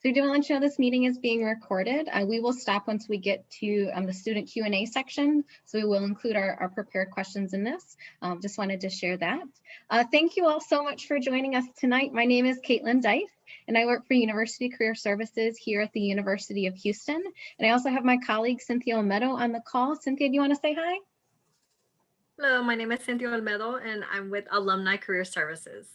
So we do want to let you know this meeting is being recorded. We will stop once we get to the student Q&A section. So we will include our prepared questions in this. Just wanted to share that. Thank you all so much for joining us tonight. My name is Caitlin Dice, and I work for University Career Services here at the University of Houston. And I also have my colleague Cynthia Olmedo on the call. Cynthia, do you want to say hi? Hello, my name is Cynthia Olmedo, and I'm with Alumni Career Services.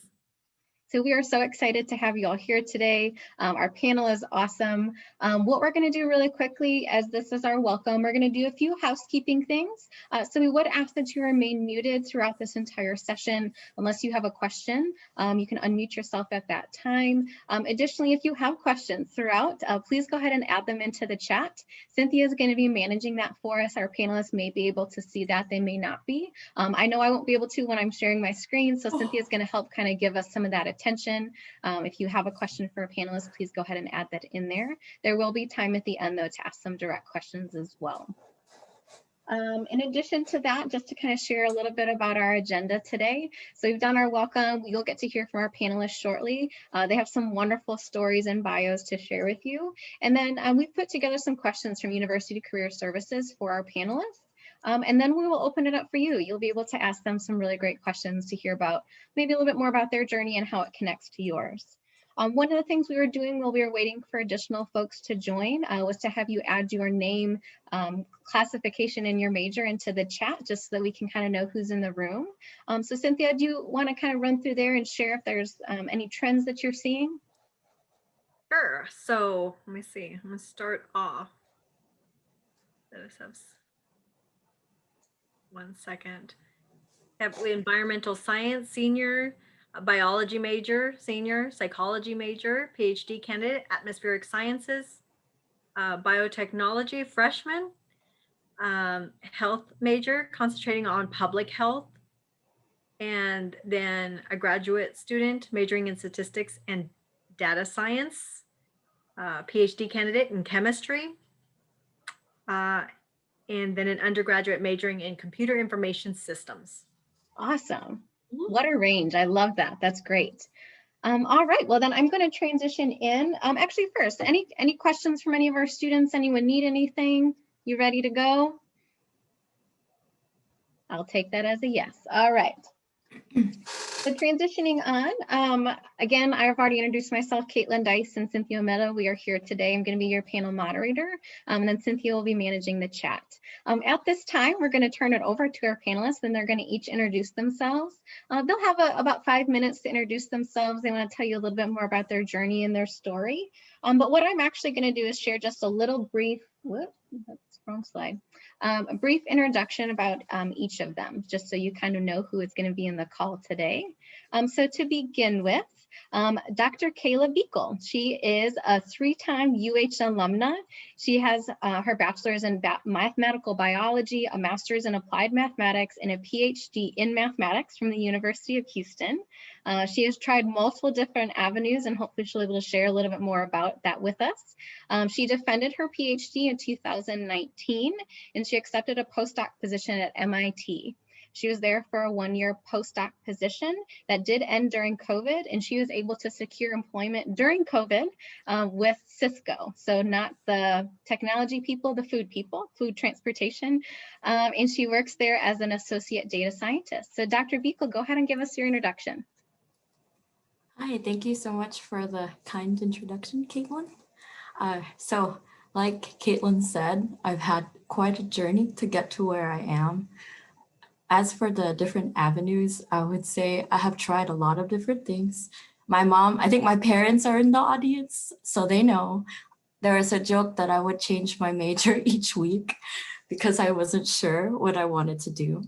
So we are so excited to have you all here today. Our panel is awesome. What we're going to do really quickly, as this is our welcome, we're going to do a few housekeeping things. So we would ask that you remain muted throughout this entire session, unless you have a question. You can unmute yourself at that time. Additionally, if you have questions throughout, please go ahead and add them into the chat. Cynthia is going to be managing that for us. Our panelists may be able to see that, they may not be. I know I won't be able to when I'm sharing my screen, so Cynthia is going to help kind of give us some of that attention. If you have a question for a panelist, please go ahead and add that in there. There will be time at the end though to ask some direct questions as well. In addition to that, just to kind of share a little bit about our agenda today. So we've done our welcome. You'll get to hear from our panelists shortly. They have some wonderful stories and bios to share with you. And then we've put together some questions from University Career Services for our panelists. And then we will open it up for you. You'll be able to ask them some really great questions to hear about maybe a little bit more about their journey and how it connects to yours. One of the things we were doing while we were waiting for additional folks to join was to have you add your name, classification, and your major into the chat, just so that we can kind of know who's in the room. So Cynthia, do you want to kind of run through there and share if there's any trends that you're seeing? Sure. So let me see. I'm going to start off. One second. Have environmental science senior, biology major senior, psychology major, PhD candidate, atmospheric sciences, biotechnology freshman, health major concentrating on public health, and then a graduate student majoring in statistics and data science, PhD candidate in chemistry, and then an undergraduate majoring in computer information systems. Awesome. What a range. I love that. That's great. All right, well then I'm going to transition in. Actually first, any questions from any of our students? Anyone need anything? You ready to go? I'll take that as a yes. All right. So transitioning on, again, I've already introduced myself, Caitlin Dice and Cynthia Olmedo. We are here today. I'm going to be your panel moderator, and then Cynthia will be managing the chat. At this time, we're going to turn it over to our panelists, and they're going to each introduce themselves. They'll have about 5 minutes to introduce themselves. They want to tell you a little bit more about their journey and their story. But what I'm actually going to do is share just a little brief, that's wrong slide. A brief introduction about each of them, just so you kind of know who is going to be in the call today. So to begin with, Dr. Kayla Biekel. She is a 3-time UH alumna. She has her bachelor's in mathematical biology, a master's in applied mathematics, and a PhD in mathematics from the University of Houston. She has tried multiple different avenues, and hopefully she'll be able to share a little bit more about that with us. She defended her PhD in 2019, and she accepted a postdoc position at MIT. She was there for a 1-year postdoc position that did end during COVID, and she was able to secure employment during COVID with Cisco. So not the technology people, the food people, food transportation. And she works there as an associate data scientist. So Dr. Biekel, go ahead and give us your introduction. Hi, thank you so much for the kind introduction, Caitlin. So like Caitlin said, I've had quite a journey to get to where I am. As for the different avenues, I would say I have tried a lot of different things. My mom, I think my parents are in the audience, so they know. There is a joke that I would change my major each week because I wasn't sure what I wanted to do.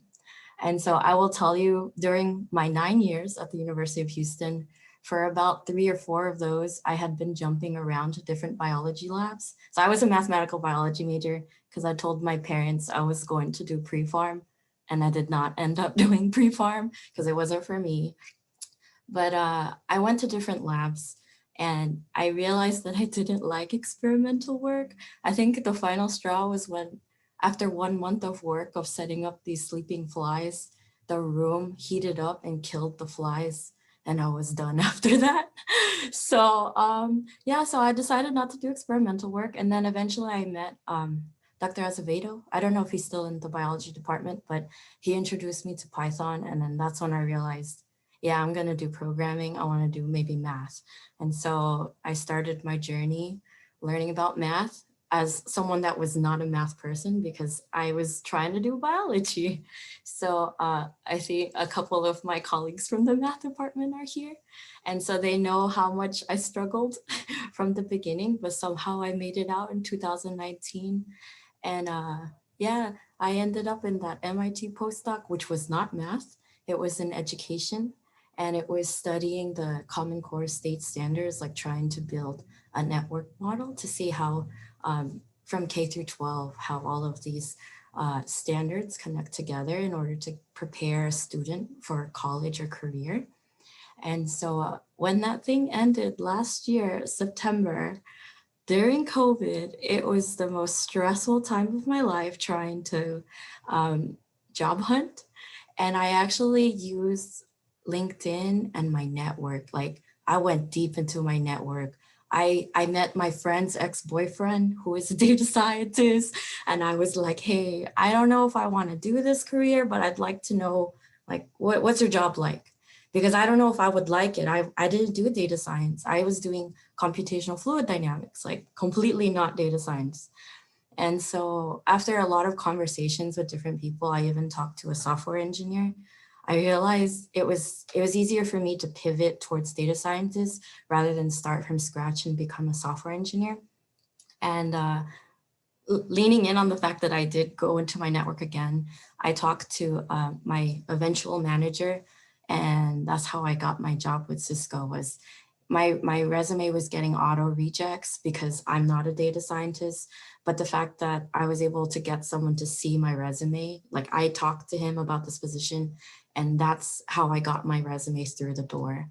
And so I will tell you, during my 9 years at the University of Houston, for about 3 or 4 of those, I had been jumping around to different biology labs. So I was a mathematical biology major because I told my parents I was going to do pre-pharm, and I did not end up doing pre-pharm because it wasn't for me. But I went to different labs, and I realized that I didn't like experimental work. I think the final straw was when, after 1 month of work of setting up these sleeping flies, the room heated up and killed the flies. and I was done after that. So yeah, so I decided not to do experimental work. And then eventually I met Dr. Azevedo. I don't know if he's still in the biology department, but he introduced me to Python. And then that's when I realized, yeah, I'm gonna do programming. I wanna do maybe math. And so I started my journey learning about math as someone that was not a math person because I was trying to do biology. So I see a couple of my colleagues from the math department are here. And so they know how much I struggled from the beginning, but somehow I made it out in 2019. And yeah, I ended up in that MIT postdoc, which was not math, it was in education. And it was studying the Common Core state standards, like trying to build a network model to see how from K through 12, how all of these standards connect together in order to prepare a student for college or career. And so when that thing ended last year, September, during COVID, it was the most stressful time of my life trying to job hunt. And I actually used LinkedIn and my network. Like I went deep into my network. I met my friend's ex-boyfriend who is a data scientist. And I was like, hey, I don't know if I want to do this career, but I'd like to know like, what's your job like? Because I don't know if I would like it. I didn't do data science. I was doing computational fluid dynamics, like completely not data science. And so after a lot of conversations with different people, I even talked to a software engineer. I realized it was easier for me to pivot towards data scientists rather than start from scratch and become a software engineer. And leaning in on the fact that I did go into my network again, I talked to my eventual manager, and that's how I got my job with Cisco. Was my resume was getting auto rejects because I'm not a data scientist, but the fact that I was able to get someone to see my resume, like I talked to him about this position, and that's how I got my resumes through the door.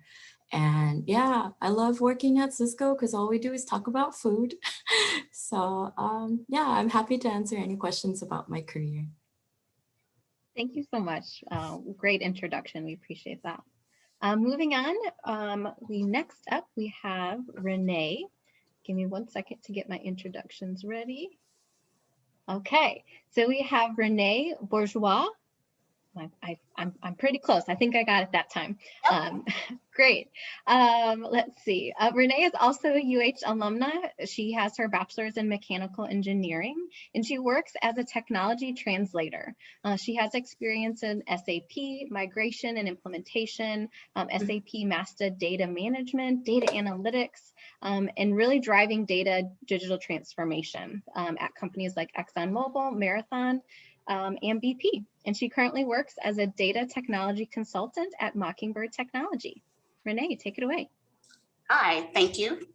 And yeah, I love working at Cisco because all we do is talk about food. So yeah, I'm happy to answer any questions about my career. Thank you so much. Great introduction. We appreciate that. Moving on, next up we have Renee. Give me 1 second to get my introductions ready. Okay, so we have Renee Bourgeois. I'm pretty close. I think I got it that time. Great. Let's see. Renee is also a UH alumna. She has her bachelor's in mechanical engineering, and she works as a technology translator. She has experience in SAP, migration and implementation, SAP master data management, data analytics, and really driving data digital transformation at companies like ExxonMobil, Marathon, and BP. And she currently works as a data technology consultant at Mockingbird Technology. Renee, take it away. Hi, thank you.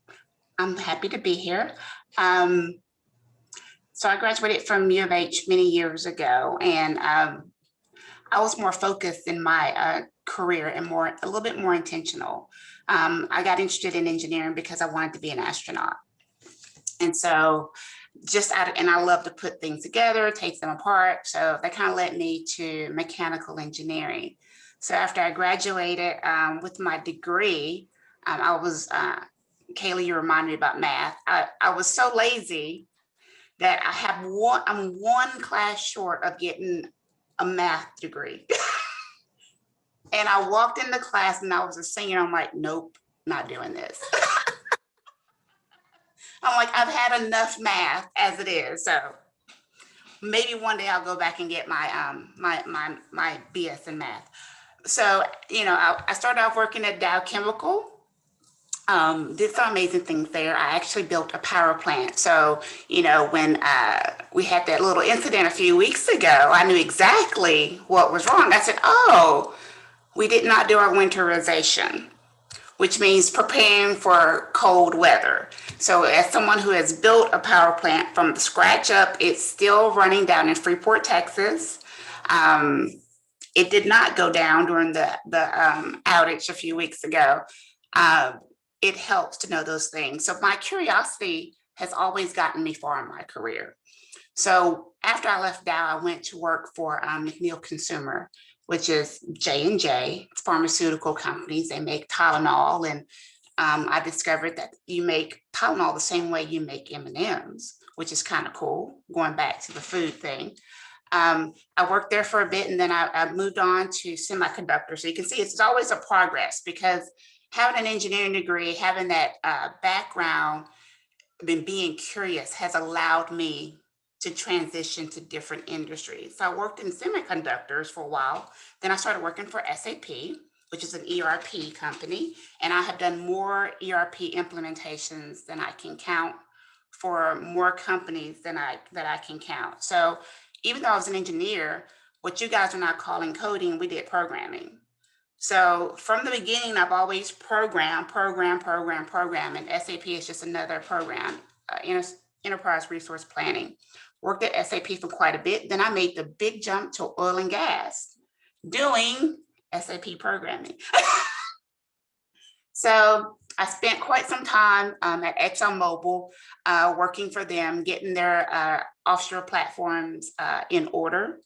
I'm happy to be here. So I graduated from U of H many years ago, and I was more focused in my career and a little bit more intentional. I got interested in engineering because I wanted to be an astronaut. And so and I love to put things together, take them apart. So that kind of led me to mechanical engineering. So after I graduated with my degree, I was, Kayla, you reminded me about math. I was so lazy that I'm one class short of getting a math degree. And I walked into class and I was a senior. I'm like, nope, not doing this. I'm like, I've had enough math as it is. So maybe one day I'll go back and get my my BS in math. So, you know, I started off working at Dow Chemical. Did some amazing things there. I actually built a power plant. So, you know, when we had that little incident a few weeks ago, I knew exactly what was wrong. I said, oh, we did not do our winterization, which means preparing for cold weather. So as someone who has built a power plant from the scratch up, it's still running down in Freeport, Texas. It did not go down during the outage a few weeks ago. It helps to know those things. So my curiosity has always gotten me far in my career. So after I left Dow, I went to work for McNeil Consumer, which is J&J. It's pharmaceutical companies. They make Tylenol, and I discovered that you make Tylenol the same way you make M&Ms, which is kind of cool, going back to the food thing. I worked there for a bit, and then I moved on to semiconductor. So you can see it's always a progress, because having an engineering degree, having that background, been being curious has allowed me to transition to different industries. So I worked in semiconductors for a while. Then I started working for SAP, which is an ERP company. And I have done more ERP implementations than I can count, for more companies than I can count. So even though I was an engineer, what you guys are not calling coding, we did programming. So from the beginning, I've always programmed, and SAP is just another program, enterprise resource planning. Worked at SAP for quite a bit. Then I made the big jump to oil and gas, doing SAP programming. So I spent quite some time at ExxonMobil, working for them, getting their offshore platforms in order.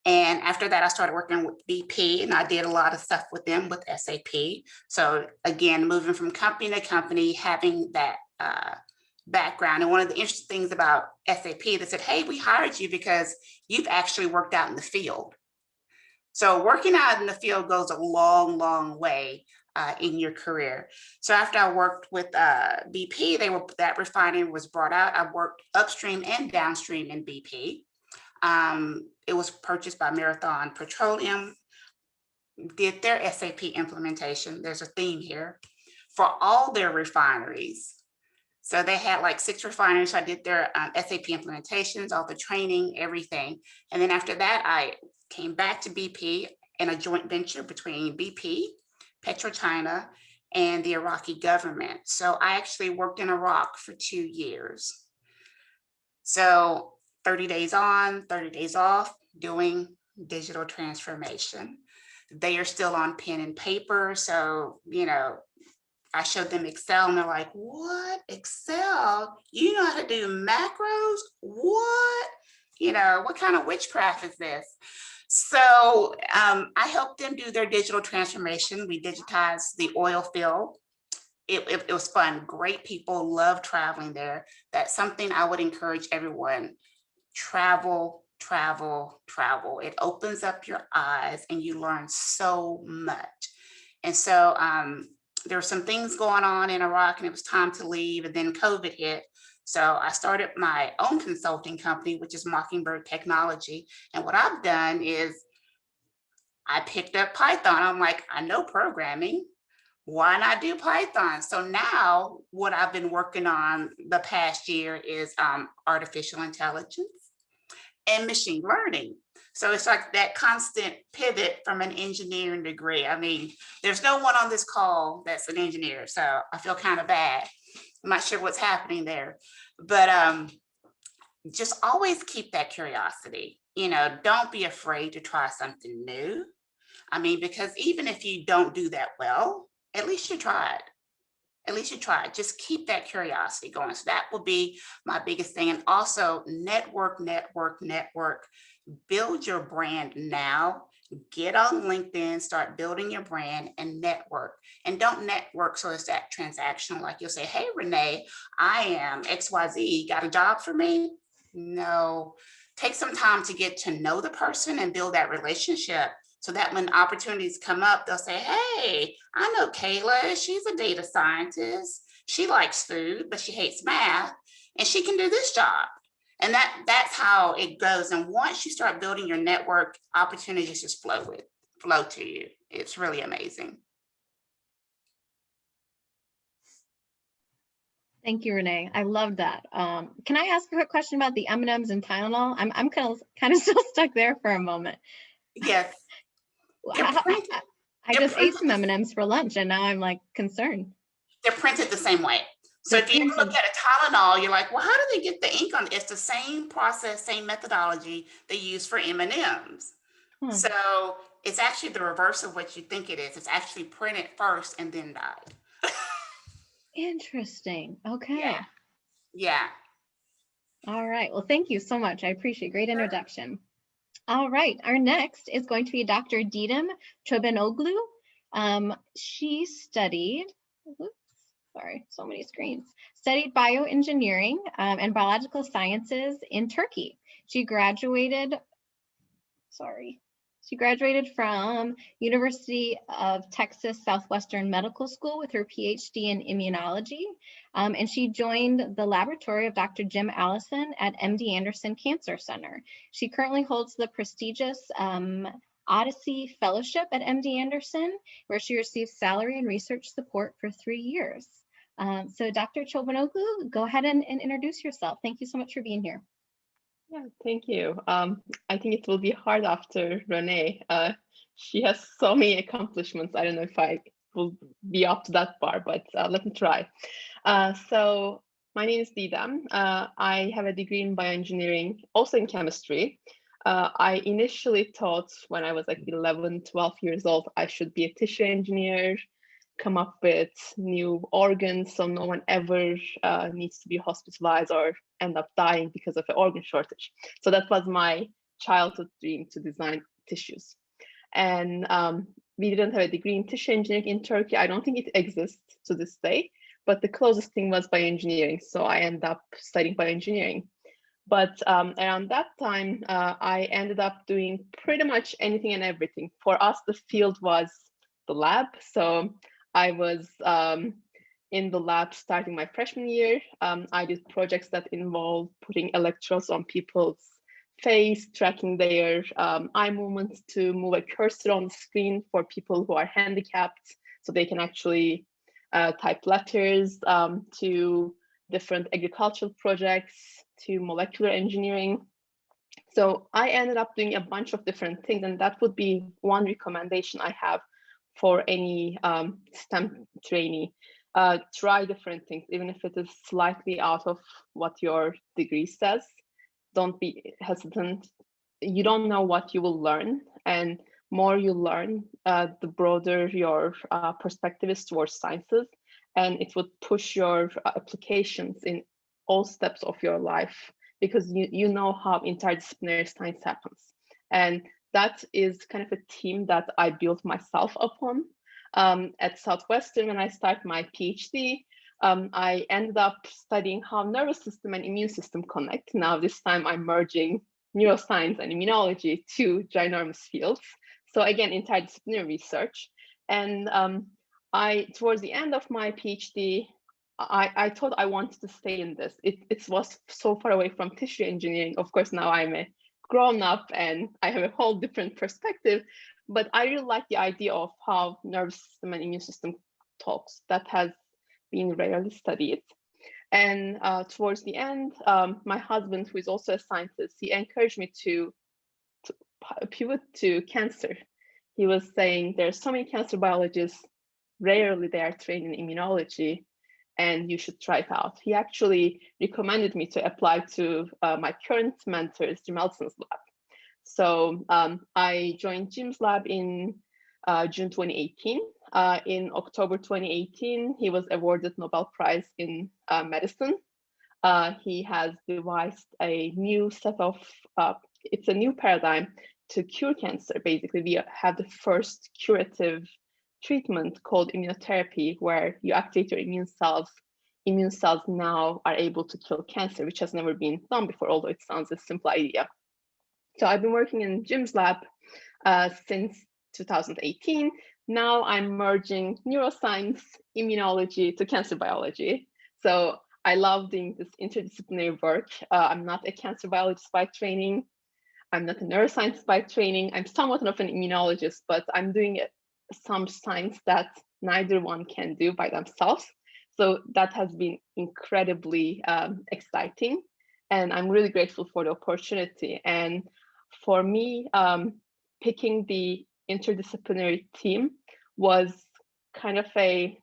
And after that, I started working with BP, and I did a lot of stuff with them with SAP. So again, moving from company to company, having that background. And one of the interesting things about SAP, they said, hey, we hired you because you've actually worked out in the field. So working out in the field goes a long, long way in your career. So after I worked with BP, that refinery was brought out. I worked upstream and downstream in BP. It was purchased by Marathon Petroleum, did their SAP implementation. There's a theme here for all their refineries. So they had like 6 refineries. So I did their SAP implementations, all the training, everything. And then after that, I came back to BP in a joint venture between BP, PetroChina, and the Iraqi government. So I actually worked in Iraq for 2 years. So 30 days on, 30 days off, doing digital transformation. They are still on pen and paper. So, I showed them Excel, and they're like, what? Excel? You know how to do macros? What? What kind of witchcraft is this? So I helped them do their digital transformation. We digitized the oil field. It was fun. Great people, love traveling there. That's something I would encourage everyone. Travel, travel, travel. It opens up your eyes and you learn so much. And so there were some things going on in Iraq, and it was time to leave, and then COVID hit. So I started my own consulting company, which is Mockingbird Technology. And what I've done is I picked up Python. I'm like, I know programming. Why not do Python? So now what I've been working on the past year is artificial intelligence and machine learning. So it's like that constant pivot from an engineering degree. I mean, there's no one on this call that's an engineer, so I feel kind of bad. I'm not sure what's happening there, but just always keep that curiosity. Don't be afraid to try something new. I mean, because even if you don't do that well, at least you tried. At least you tried. Just keep that curiosity going. So that will be my biggest thing. And also network. Build your brand now. Get on LinkedIn, start building your brand, and network. And don't network so it's that transactional. Like you'll say, hey, Renee, I am XYZ. Got a job for me? No. Take some time to get to know the person and build that relationship, so that when opportunities come up, they'll say, hey, I know Kayla, she's a data scientist. She likes food, but she hates math, and she can do this job. And that's how it goes. And once you start building your network, opportunities just flow to you. It's really amazing. Thank you, Renee. I love that. Can I ask a quick question about the M&Ms and Tylenol? I'm kind of still stuck there for a moment. Yes. I just ate some M&Ms for lunch, and now I'm like concerned. They're printed the same way. So if you ever look at a Tylenol, you're like, well, how do they get the ink on it? It's the same process, same methodology they use for M&Ms. So it's actually the reverse of what you think it is. It's actually printed first and then dyed. Interesting. Okay. Yeah. All right. Well, thank you so much. I appreciate it. Great introduction. All right, our next is going to be Dr. Deedum Trobinoglu. She studied, oops, sorry, so many screens, studied bioengineering and biological sciences in Turkey. She graduated from University of Texas Southwestern Medical School with her PhD in immunology, and she joined the laboratory of Dr. Jim Allison at MD Anderson Cancer Center. She currently holds the prestigious Odyssey Fellowship at MD Anderson, where she receives salary and research support for 3 years. So Dr. Chobinoglu, go ahead and introduce yourself. Thank you so much for being here. Yeah, thank you. I think it will be hard after Renee. She has so many accomplishments. I don't know if I will be up to that bar, but let me try. So my name is Deedum. I have a degree in bioengineering, also in chemistry. I initially thought when I was like 11, 12 years old, I should be a tissue engineer, come up with new organs so no one ever needs to be hospitalized or end up dying because of an organ shortage. So that was my childhood dream, to design tissues. And we didn't have a degree in tissue engineering in Turkey. I don't think it exists to this day, but the closest thing was bioengineering. So I ended up studying bioengineering. But around that time, I ended up doing pretty much anything and everything. For us, the field was the lab. So I was in the lab starting my freshman year. I did projects that involved putting electrodes on people's face, tracking their eye movements to move a cursor on the screen for people who are handicapped, so they can actually type letters, to different agricultural projects, to molecular engineering. So I ended up doing a bunch of different things, and that would be one recommendation I have for any STEM trainee. Try different things, even if it is slightly out of what your degree says. Don't be hesitant. You don't know what you will learn, and more you learn, the broader your perspective is towards sciences, and it would push your applications in all steps of your life, because you know how interdisciplinary science happens. And that is kind of a team that I built myself upon. At Southwestern, when I started my PhD, I ended up studying how nervous system and immune system connect. Now this time I'm merging neuroscience and immunology, two ginormous fields. So again, interdisciplinary research. And towards the end of my PhD, I thought I wanted to stay in this. It was so far away from tissue engineering. Of course, now I'm a grown up and I have a whole different perspective, but I really like the idea of how nervous system and immune system talks. That has been rarely studied. And towards the end, my husband, who is also a scientist, he encouraged me to pivot to cancer. He was saying there are so many cancer biologists, rarely they are trained in immunology, and you should try it out. He actually recommended me to apply to my current mentor's Jim Allison's lab. So I joined Jim's lab in June 2018. In October 2018, he was awarded Nobel Prize in medicine. He has devised a new set of, it's a new paradigm to cure cancer. Basically, we have the first curative treatment called immunotherapy, where you activate your immune cells. Immune cells now are able to kill cancer, which has never been done before, although it sounds a simple idea. So I've been working in Jim's lab since 2018. Now I'm merging neuroscience, immunology to cancer biology. So I love doing this interdisciplinary work. I'm not a cancer biologist by training. I'm not a neuroscientist by training. I'm somewhat of an immunologist, but I'm doing some science that neither one can do by themselves. So that has been incredibly exciting. And I'm really grateful for the opportunity. And for me, picking the interdisciplinary team was kind of a,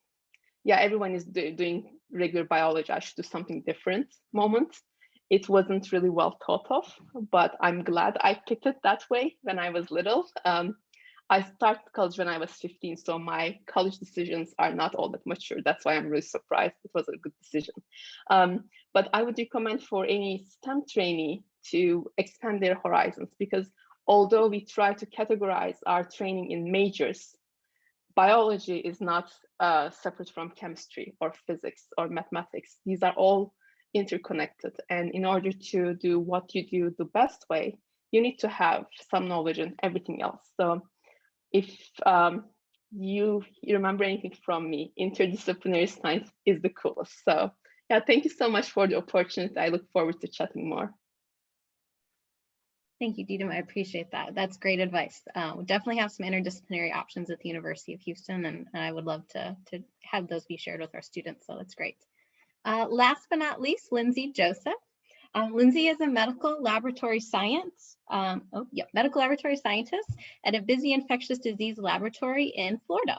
yeah, everyone is doing regular biology, I should do something different moment. It wasn't really well thought of, but I'm glad I picked it that way when I was little. I started college when I was 15, so my college decisions are not all that mature. That's why I'm really surprised. It was a good decision. But I would recommend for any STEM trainee to expand their horizons, because although we try to categorize our training in majors, biology is not separate from chemistry or physics or mathematics. These are all interconnected. And in order to do what you do the best way, you need to have some knowledge in everything else. So if you remember anything from me, interdisciplinary science is the coolest. So yeah, thank you so much for the opportunity. I look forward to chatting more. Thank you, Deedum. I appreciate that. That's great advice. We definitely have some interdisciplinary options at the University of Houston, and I would love to have those be shared with our students. So that's great. Last but not least, Lindsay Joseph. Lindsay is a medical laboratory scientist at a busy infectious disease laboratory in Florida.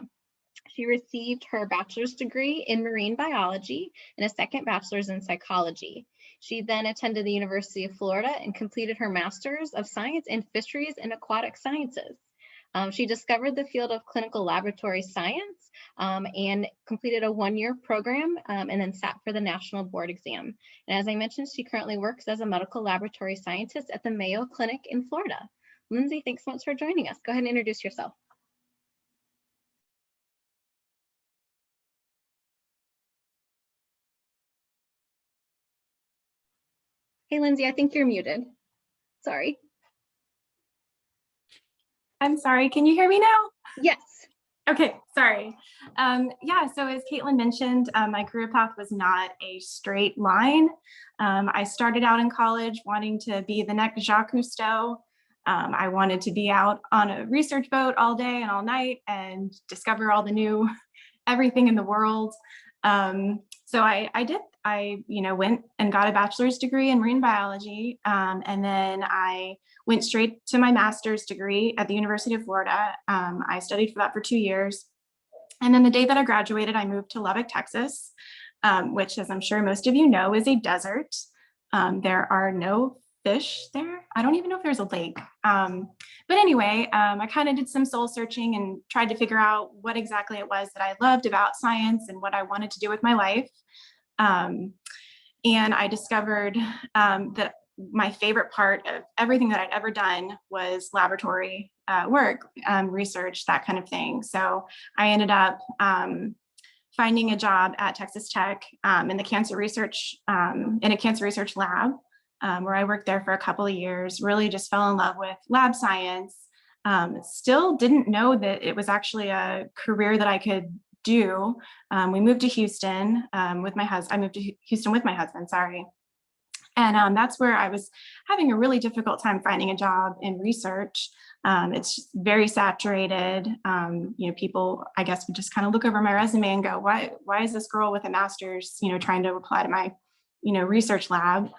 She received her bachelor's degree in marine biology and a second bachelor's in psychology. She then attended the University of Florida and completed her master's of science in fisheries and aquatic sciences. She discovered the field of clinical laboratory science and completed a one-year program and then sat for the national board exam. And as I mentioned, she currently works as a medical laboratory scientist at the Mayo Clinic in Florida. Lindsay, thanks so much for joining us. Go ahead and introduce yourself. Hey, Lindsay, I think you're muted. Sorry. I'm sorry, can you hear me now? Yes. Okay, sorry. Yeah, so as Caitlin mentioned, my career path was not a straight line. I started out in college wanting to be the next Jacques Cousteau. I wanted to be out on a research boat all day and all night and discover all the new everything in the world. So I did. I went and got a bachelor's degree in marine biology, and then I went straight to my master's degree at the University of Florida. I studied for that for 2 years. And then the day that I graduated, I moved to Lubbock, Texas, which, as I'm sure most of you know, is a desert. There are no fish there. I don't even know if there's a lake. But anyway, I kind of did some soul searching and tried to figure out what exactly it was that I loved about science and what I wanted to do with my life. And I discovered that my favorite part of everything that I'd ever done was laboratory work, research, that kind of thing. So I ended up finding a job at Texas Tech in the cancer research, in a cancer research lab, where I worked there for a couple of years, really just fell in love with lab science. Still didn't know that it was actually a career that I could do. We moved to Houston with my husband. I moved to Houston with my husband, sorry. And that's where I was having a really difficult time finding a job in research. It's very saturated. People, I guess, would just kind of look over my resume and go, why is this girl with a master's, trying to apply to my, research lab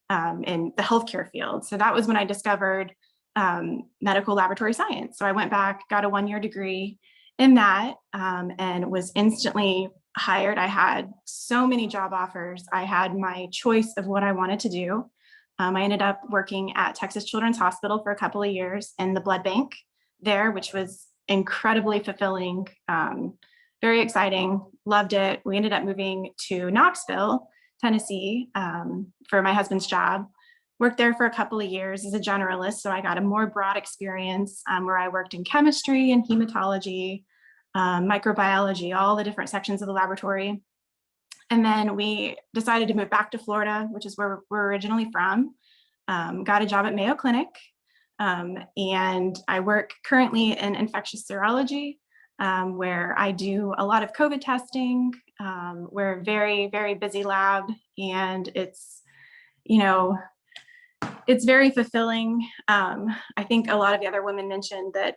in the healthcare field? So that was when I discovered medical laboratory science. So I went back, got a one-year degree in that, and was instantly hired. I had so many job offers. I had my choice of what I wanted to do. I ended up working at Texas Children's Hospital for a couple of years in the blood bank there, which was incredibly fulfilling, very exciting, loved it. We ended up moving to Knoxville, Tennessee, for my husband's job. Worked there for a couple of years as a generalist, so I got a more broad experience where I worked in chemistry and hematology, microbiology, all the different sections of the laboratory. And then we decided to move back to Florida, which is where we're originally from. Got a job at Mayo Clinic, and I work currently in infectious serology, where I do a lot of COVID testing. We're a very, very busy lab, and it's, it's very fulfilling. I think a lot of the other women mentioned that,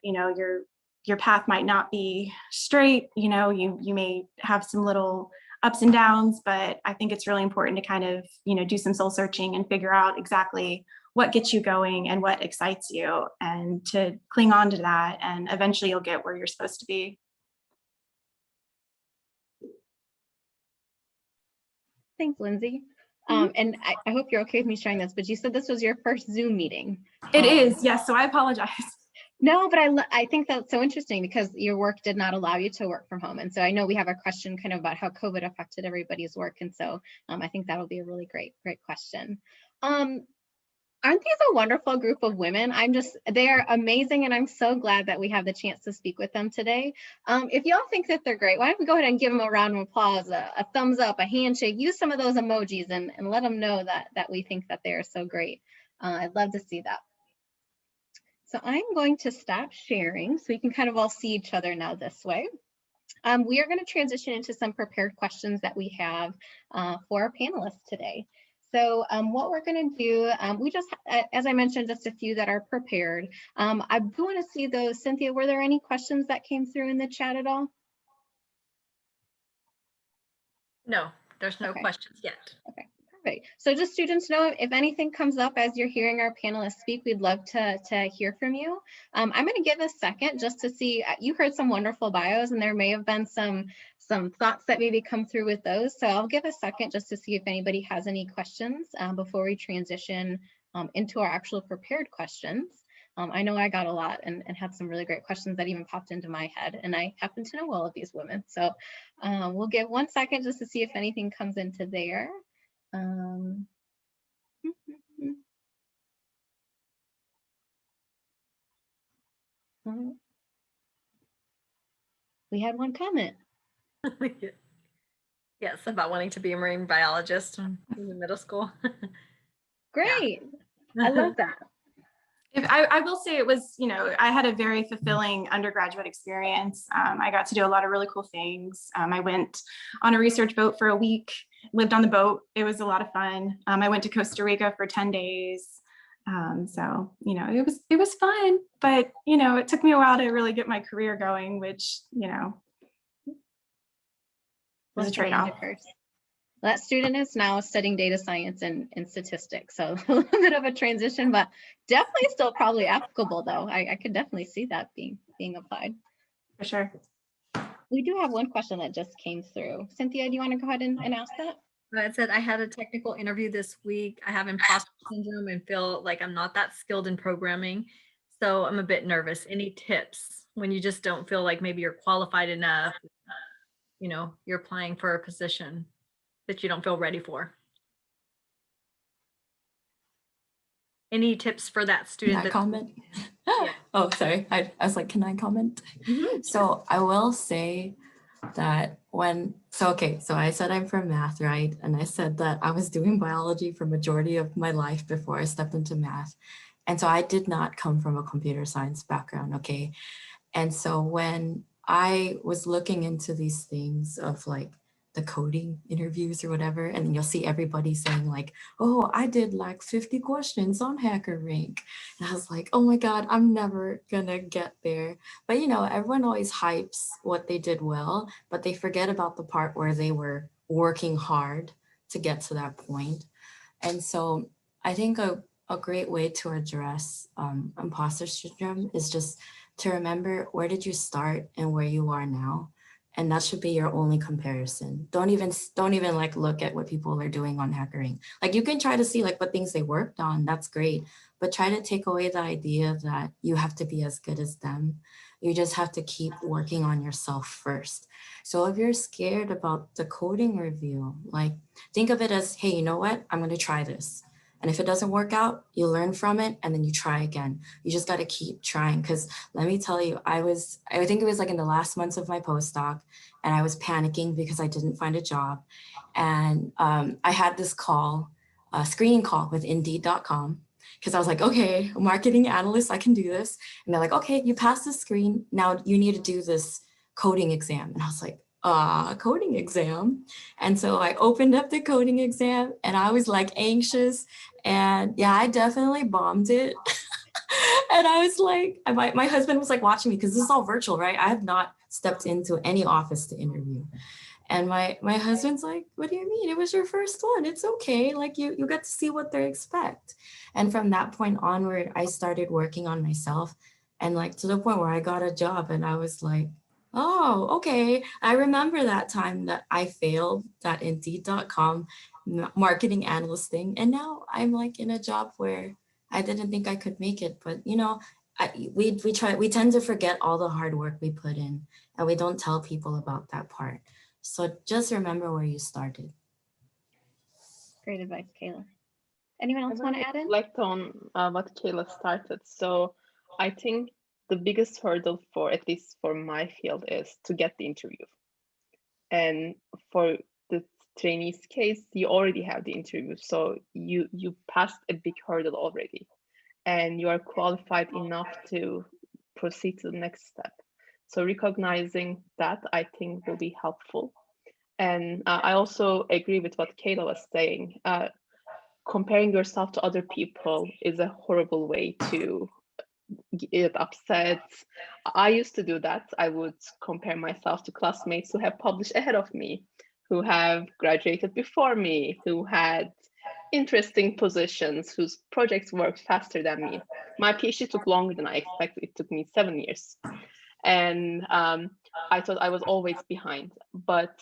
your path might not be straight, you may have some little ups and downs, but I think it's really important to kind of, do some soul searching and figure out exactly what gets you going and what excites you, and to cling on to that, and eventually you'll get where you're supposed to be. Thanks, Lindsay. And I hope you're okay with me sharing this, but you said this was your first Zoom meeting. It is, yes, so I apologize. No, but I think that's so interesting because your work did not allow you to work from home. And so I know we have a question kind of about how COVID affected everybody's work. And so I think that'll be a really great question. Aren't these a wonderful group of women? They are amazing, and I'm so glad that we have the chance to speak with them today. If y'all think that they're great, why don't we go ahead and give them a round of applause, a thumbs up, a handshake, use some of those emojis and let them know that we think that they are so great. I'd love to see that. So I'm going to stop sharing so we can kind of all see each other now this way. We are going to transition into some prepared questions that we have for our panelists today. So what we're going to do, we just, as I mentioned, just a few that are prepared. I do want to see those. Cynthia, were there any questions that came through in the chat at all? No, there's no Okay. questions yet. Okay. Perfect. So just students know, if anything comes up as you're hearing our panelists speak, we'd love to hear from you. I'm going to give a second just to see, you heard some wonderful bios and there may have been some thoughts that maybe come through with those. So I'll give a second just to see if anybody has any questions before we transition into our actual prepared questions. I know I got a lot and had some really great questions that even popped into my head, and I happen to know all of these women. So we'll give 1 second just to see if anything comes into there. We had one comment. Yes, about wanting to be a marine biologist in middle school. Great. I love that. I will say it was, I had a very fulfilling undergraduate experience. I got to do a lot of really cool things. I went on a research boat for a week, lived on the boat. It was a lot of fun. I went to Costa Rica for 10 days. So, it was fun, but, it took me a while to really get my career going, which, was a trade-off. That student is now studying data science and statistics. So a little bit of a transition, but definitely still probably applicable though. I could definitely see that being applied. For sure. We do have one question that just came through. Cynthia, do you want to go ahead and ask that? It said, I had a technical interview this week. I have imposter syndrome and feel like I'm not that skilled in programming. So I'm a bit nervous. Any tips when you just don't feel like maybe you're qualified enough, you're applying for a position that you don't feel ready for? Any tips for that student? Can I comment? Oh, sorry. I was like, can I comment? Mm-hmm. So I will say that so I said I'm from math, right? And I said that I was doing biology for majority of my life before I stepped into math. And so I did not come from a computer science background, okay? And so when I was looking into these things of like the coding interviews or whatever, and then you'll see everybody saying like, oh, I did like 50 questions on HackerRank. And I was like, oh my God, I'm never gonna get there. But everyone always hypes what they did well, but they forget about the part where they were working hard to get to that point. And so I think a great way to address imposter syndrome is just to remember, where did you start and where you are now? And that should be your only comparison. Don't even like look at what people are doing on HackerRank. Like you can try to see like what things they worked on, that's great, but try to take away the idea that you have to be as good as them. You just have to keep working on yourself first. So if you're scared about the coding review, like think of it as, hey, you know what? I'm gonna try this. And if it doesn't work out, you learn from it and then you try again. You just got to keep trying. Because let me tell you, I think it was like in the last months of my postdoc, and I was panicking because I didn't find a job. And I had this screening call with Indeed.com, because I was like, okay, marketing analyst, I can do this. And they're like, okay, you passed the screen. Now you need to do this coding exam. And I was like, coding exam. And so I opened up the coding exam and I was like anxious. And yeah, I definitely bombed it. And I was like, my husband was like watching me because this is all virtual, right? I have not stepped into any office to interview. And my husband's like, what do you mean? It was your first one. It's okay. Like you get to see what they expect. And from that point onward, I started working on myself, and like to the point where I got a job and I was like, oh, okay. I remember that time that I failed that Indeed.com marketing analyst thing. And now I'm like in a job where I didn't think I could make it, but we tend to forget all the hard work we put in, and we don't tell people about that part. So just remember where you started. Great advice, Kayla. Anyone else want to add in? Reflect on what Kayla started. So I think the biggest hurdle for, at least for my field, is to get the interview. And for the trainees case, you already have the interview. So you passed a big hurdle already, and you are qualified enough to proceed to the next step. So recognizing that, I think, will be helpful. And I also agree with what Kayla was saying. Comparing yourself to other people is a horrible way to get upset. I used to do that. I would compare myself to classmates who have published ahead of me, who have graduated before me, who had interesting positions, whose projects worked faster than me. My PhD took longer than I expected. It took me 7 years. And I thought I was always behind. But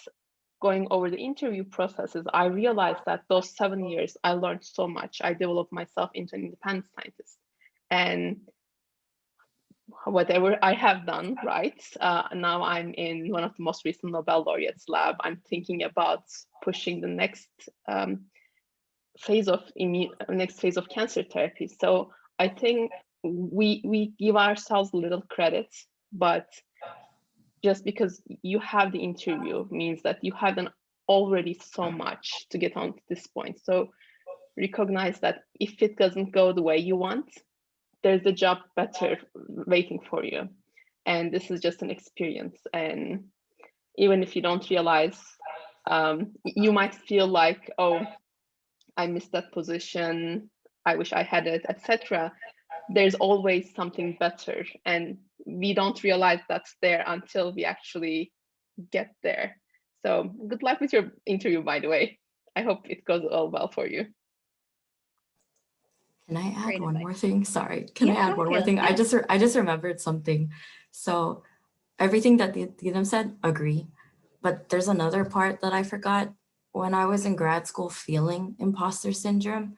going over the interview processes, I realized that those 7 years, I learned so much. I developed myself into an independent scientist. And whatever I have done, right, now I'm in one of the most recent Nobel laureates lab. I'm thinking about pushing the next phase of cancer therapy. So I think we give ourselves little credit, but just because you have the interview means that you have done already so much to get on to this point. So recognize that if it doesn't go the way you want, there's a job better waiting for you. And this is just an experience. And even if you don't realize, you might feel like, oh, I missed that position, I wish I had it, etc. There's always something better. And we don't realize that's there until we actually get there. So good luck with your interview, by the way. I hope it goes all well for you. Can I add Great one advice. more thing? Sorry. Can I Yeah, add go one more ahead. thing? Yeah. I just remembered something. So everything that Deedum said, agree. But there's another part that I forgot. When I was in grad school feeling imposter syndrome,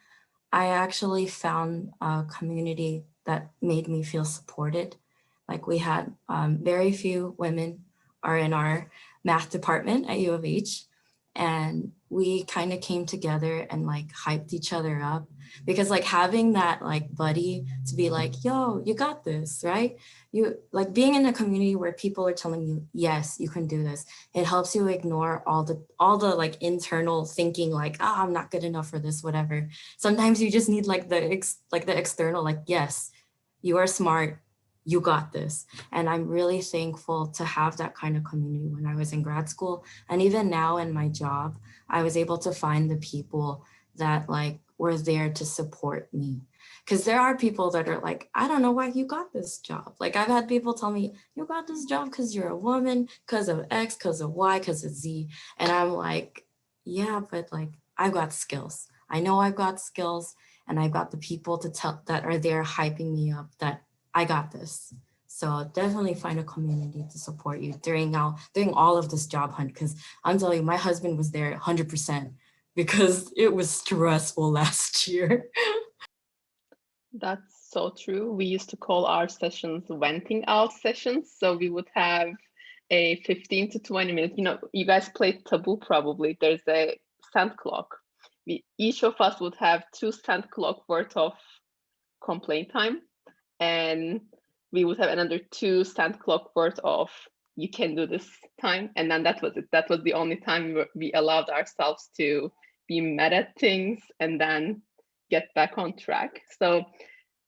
I actually found a community that made me feel supported. Like we had very few women are in our math department at U of H. And we kind of came together and like hyped each other up, because like having that like buddy to be like, yo, you got this, right? You like being in a community where people are telling you, yes, you can do this. It helps you ignore all the like internal thinking, like, oh, I'm not good enough for this, whatever. Sometimes you just need like the external, like, yes, you are smart, you got this. And I'm really thankful to have that kind of community when I was in grad school. And even now in my job, I was able to find the people that like were there to support me. Because there are people that are like, I don't know why you got this job. Like I've had people tell me, you got this job because you're a woman, because of X, because of Y, because of Z. And I'm like, yeah, but like I've got skills. I know I've got skills, and I've got the people to tell that are there hyping me up that I got this. So definitely find a community to support you during all of this job hunt. Because I'm telling you, my husband was there 100% because it was stressful last year. That's so true. We used to call our sessions venting out sessions. So we would have a 15 to 20 minutes. You know, you guys played Taboo probably. There's a sand clock. Each of us would have 2 sand clock worth of complaint time. And we would have another 2 sand clock worth of you can do this time. And then that was it. That was the only time we allowed ourselves to be mad at things and then get back on track. So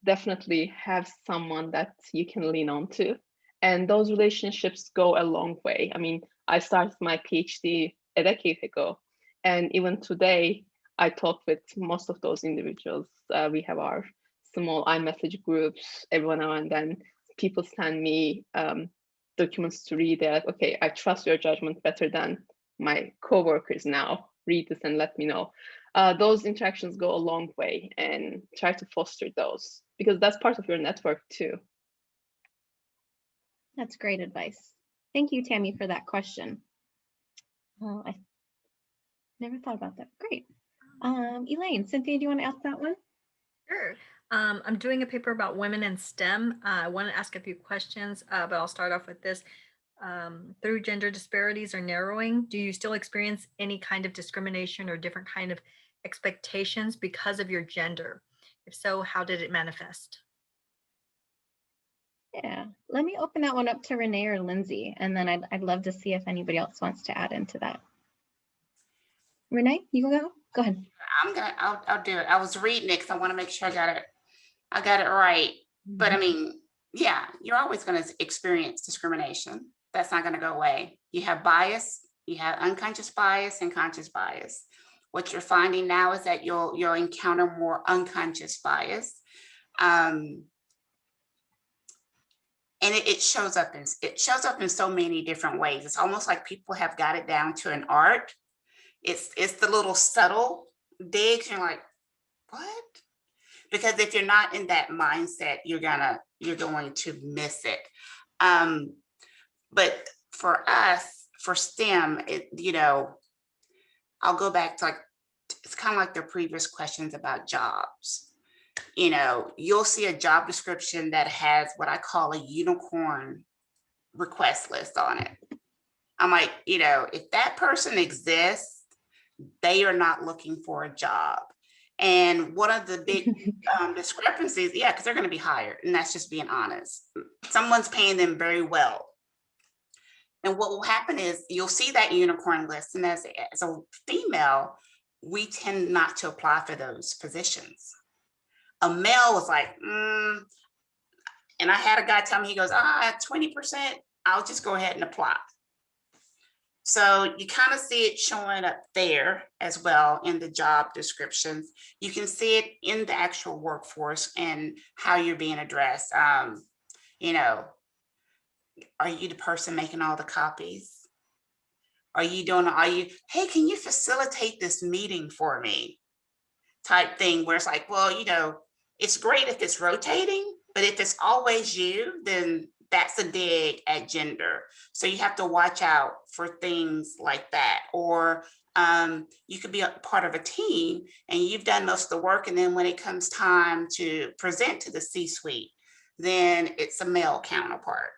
definitely have someone that you can lean on to. And those relationships go a long way. I mean, I started my PhD a decade ago. And even today, I talk with most of those individuals. We have our small iMessage groups. Every now and then, people send me documents to read. They're like, okay, I trust your judgment better than my coworkers now. Read this and let me know. Those interactions go a long way, and try to foster those because that's part of your network too. That's great advice. Thank you, Tammy, for that question. I never thought about that. Great. Elaine, Cynthia, do you want to ask that one? Sure. I'm doing a paper about women in STEM. I want to ask a few questions, but I'll start off with this. Through gender disparities or narrowing, do you still experience any kind of discrimination or different kind of expectations because of your gender? If so, how did it manifest? Yeah, let me open that one up to Renee or Lindsay, and then I'd love to see if anybody else wants to add into that. Renee, you can go. Go ahead. I'll do it. I was reading it because I want to make sure I got it right. But I mean, yeah, you're always going to experience discrimination. That's not going to go away. You have bias, you have unconscious bias and conscious bias. What you're finding now is that you'll encounter more unconscious bias. And it shows up in so many different ways. It's almost like people have got it down to an art. It's the little subtle digs. You're like, what? Because if you're not in that mindset, you're going to miss it. But for us, for STEM, I'll go back to it's kind of like the previous questions about jobs. You'll see a job description that has what I call a unicorn request list on it. I'm like, if that person exists, they are not looking for a job. And one of the big discrepancies, because they're going to be hired, and that's just being honest. Someone's paying them very well. And what will happen is you'll see that unicorn list, and as a female, we tend not to apply for those positions. A male was like, and I had a guy tell me, he goes, 20%, I'll just go ahead and apply. So you kind of see it showing up there as well in the job descriptions. You can see it in the actual workforce and how you're being addressed. Are you the person making all the copies? Hey, can you facilitate this meeting for me? Type thing where it's like, well, it's great if it's rotating, but if it's always you, then that's a dig at gender. So you have to watch out for things like that. Or you could be a part of a team and you've done most of the work. And then when it comes time to present to the C-suite, then it's a male counterpart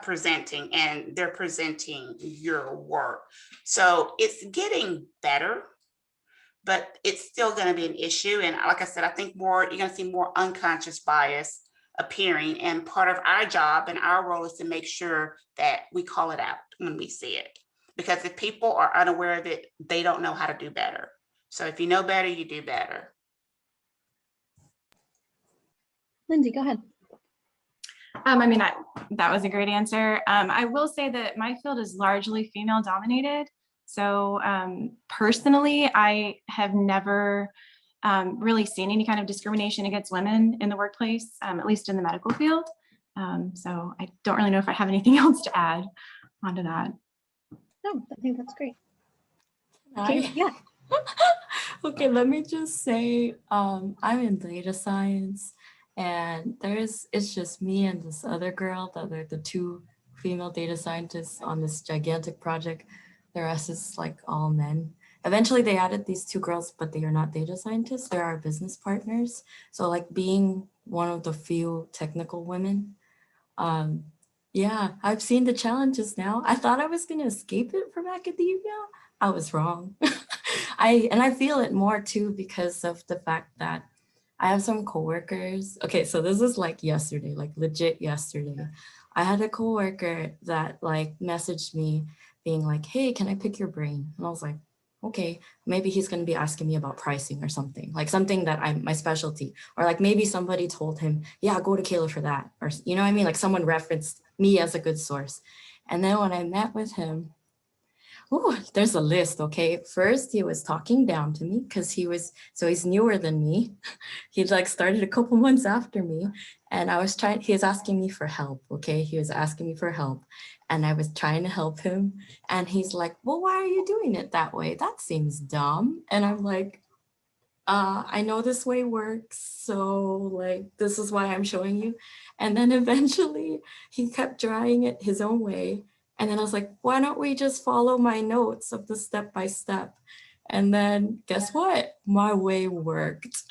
presenting, and they're presenting your work. So it's getting better, but it's still going to be an issue. And like I said, I think you're going to see more unconscious bias appearing. And part of our job and our role is to make sure that we call it out when we see it. Because if people are unaware of it, they don't know how to do better. So if you know better, you do better. Lindsay, go ahead. That was a great answer. I will say that my field is largely female dominated. So personally, I have never really seen any kind of discrimination against women in the workplace, at least in the medical field. So I don't really know if I have anything else to add onto that. No, I think that's great. Yeah. Okay, let me just say I'm in data science, and it's just me and this other girl that are the two female data scientists on this gigantic project. The rest is like all men. Eventually they added these two girls, but they are not data scientists. They're our business partners. So like being one of the few technical women, yeah, I've seen the challenges now. I thought I was going to escape it from academia. I was wrong. I feel it more too because of the fact that I have some coworkers. Okay, so this is like yesterday, like legit yesterday. I had a coworker that like messaged me being like, hey, can I pick your brain? And I was like, okay, maybe he's going to be asking me about pricing or something, like something that I'm my specialty, or like maybe somebody told him, yeah, go to Kayla for that. Or, you know what I mean? Like someone referenced me as a good source. And then when I met with him, oh, there's a list, okay? First, he was talking down to me because he's newer than me. He like started a couple months after me. And he was asking me for help, okay? He was asking me for help. And I was trying to help him. And he's like, well, why are you doing it that way? That seems dumb. And I'm like, I know this way works. So like, this is why I'm showing you. And then eventually he kept trying it his own way. And then I was like, why don't we just follow my notes of the step by step? And then guess what? My way worked.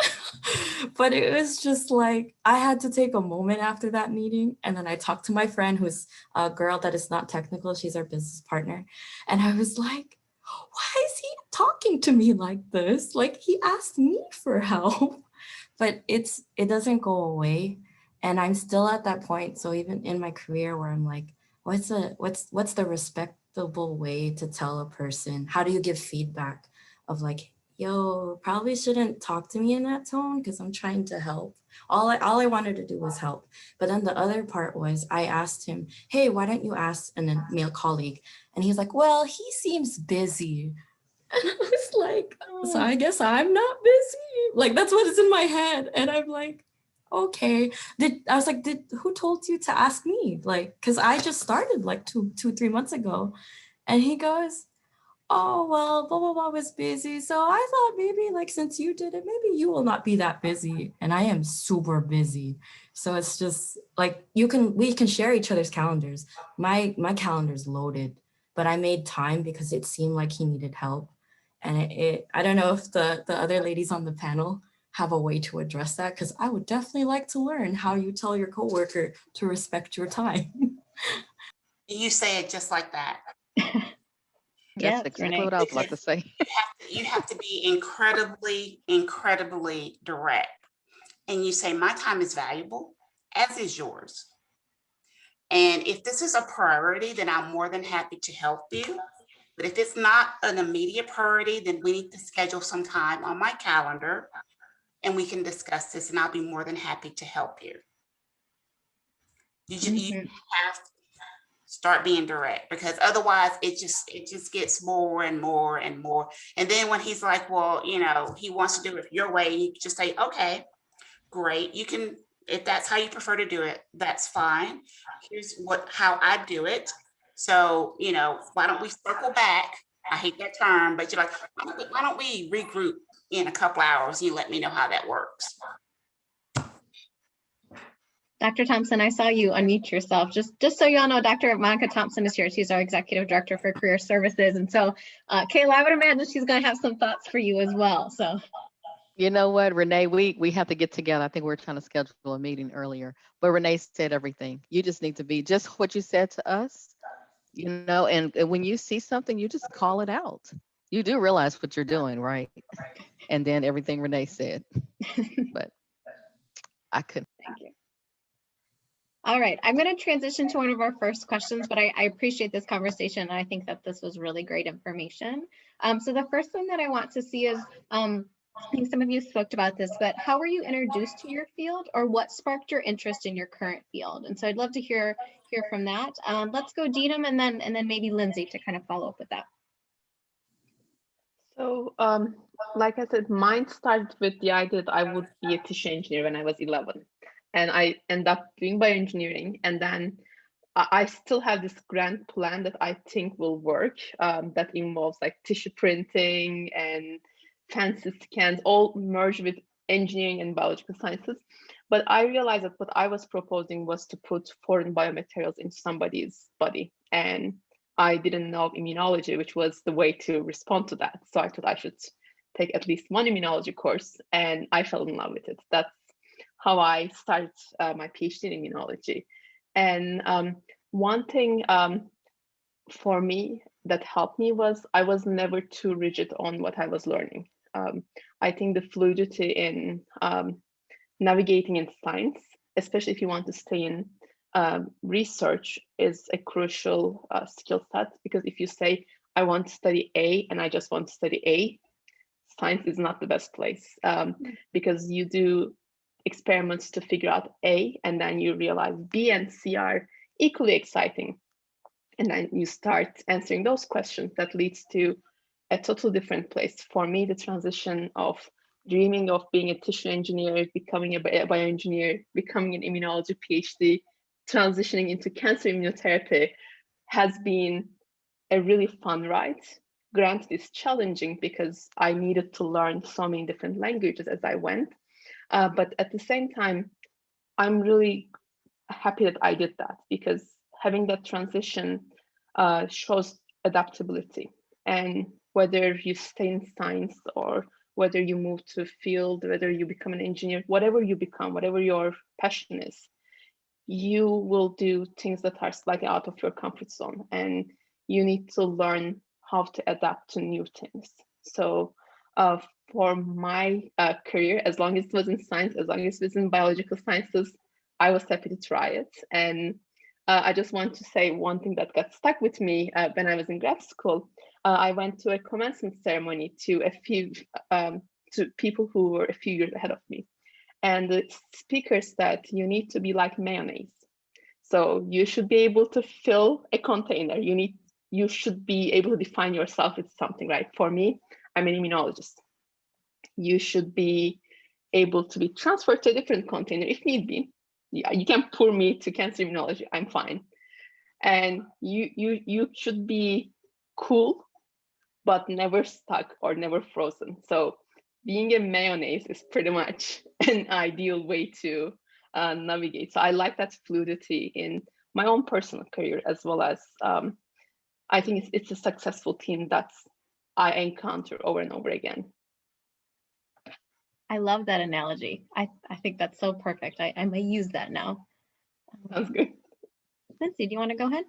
But it was just like, I had to take a moment after that meeting. And then I talked to my friend who's a girl that is not technical. She's our business partner. And I was like, why is he talking to me like this? Like, he asked me for help. But it doesn't go away. And I'm still at that point. So even in my career where I'm like, what's the respectable way to tell a person? How do you give feedback of like, yo, probably shouldn't talk to me in that tone because I'm trying to help. All I wanted to do was help. But then the other part was I asked him, hey, why don't you ask a male colleague? And he's like, well, he seems busy. And I was like, so I guess I'm not busy. Like, that's what is in my head. And I'm like, okay. Who told you to ask me? Like, because I just started like 3 months ago. And he goes, oh, well, blah, blah, blah was busy. So I thought maybe like, since you did it, maybe you will not be that busy. And I am super busy. So it's just like, we can share each other's calendars. My calendar's loaded, but I made time because it seemed like he needed help. And I don't know if the other ladies on the panel have a way to address that, because I would definitely like to learn how you tell your coworker to respect your time. You say it just like that. Yes, That's exactly Renee. what I was about to say. You have to be incredibly, incredibly direct. And you say, my time is valuable, as is yours. And if this is a priority, then I'm more than happy to help you. But if it's not an immediate priority, then we need to schedule some time on my calendar and we can discuss this, and I'll be more than happy to help you. You have to start being direct, because otherwise it just gets more and more and more. And then when he's like, well, he wants to do it your way, you just say, okay, great. You can, if that's how you prefer to do it, that's fine. Here's how I do it. So, why don't we circle back? I hate that term, but you're like, why don't we regroup in a couple hours? You let me know how that works. Dr. Thompson, I saw you unmute yourself. Just so y'all know, Dr. Monica Thompson is here. She's our Executive Director for Career Services. And so, Kayla, I would imagine she's going to have some thoughts for you as well. So, You know what, Renee, we have to get together. I think we're trying to schedule a meeting earlier, but Renee said everything. You just need to be just what you said to us, and when you see something, you just call it out. You do realize what you're doing, right? And then everything Renee said, but I couldn't. thank you. All right, I'm going to transition to one of our first questions, but I appreciate this conversation. And I think that this was really great information. So the first one that I want to see is, I think some of you spoke about this, but how were you introduced to your field, or what sparked your interest in your current field? And so I'd love to hear from that. Let's go Deedum, and then maybe Lindsay to kind of follow up with that. So, like I said, mine started with the idea that I would be a tissue engineer when I was 11. And I ended up doing bioengineering. And then I still have this grand plan that I think will work, that involves like tissue printing and fancy scans, all merged with engineering and biological sciences. But I realized that what I was proposing was to put foreign biomaterials in somebody's body. And I didn't know immunology, which was the way to respond to that. So I thought I should take at least one immunology course, and I fell in love with it. That's how I started my PhD in immunology. And one thing for me that helped me was I was never too rigid on what I was learning. I think the fluidity in navigating in science, especially if you want to stay in research, is a crucial skill set, because if you say, I want to study A and I just want to study A, science is not the best place, because you do experiments to figure out A, and then you realize B and C are equally exciting. And then you start answering those questions. That leads to a totally different place. For me, the transition of dreaming of being a tissue engineer, becoming a bioengineer, becoming an immunology PhD, transitioning into cancer immunotherapy has been a really fun ride. Granted, it's challenging because I needed to learn so many different languages as I went. But at the same time, I'm really happy that I did that, because having that transition shows adaptability. And whether you stay in science or whether you move to a field, whether you become an engineer, whatever you become, whatever your passion is, you will do things that are slightly out of your comfort zone. And you need to learn how to adapt to new things. So for my career, as long as it was in science, as long as it was in biological sciences, I was happy to try it. And I just want to say one thing that got stuck with me when I was in grad school. I went to a commencement ceremony to a few to people who were a few years ahead of me. And the speaker said, you need to be like mayonnaise. So you should be able to fill a container. You should be able to define yourself with something, right? For me, I'm an immunologist. You should be able to be transferred to a different container if need be. Yeah, you can pour me to cancer immunology, I'm fine. And you should be cool, but never stuck or never frozen. So being a mayonnaise is pretty much an ideal way to navigate. So I like that fluidity in my own personal career, as well as I think it's a successful team that I encounter over and over again. I love that analogy. I think that's so perfect. I may use that now. Sounds good. Lindsay, do you want to go ahead?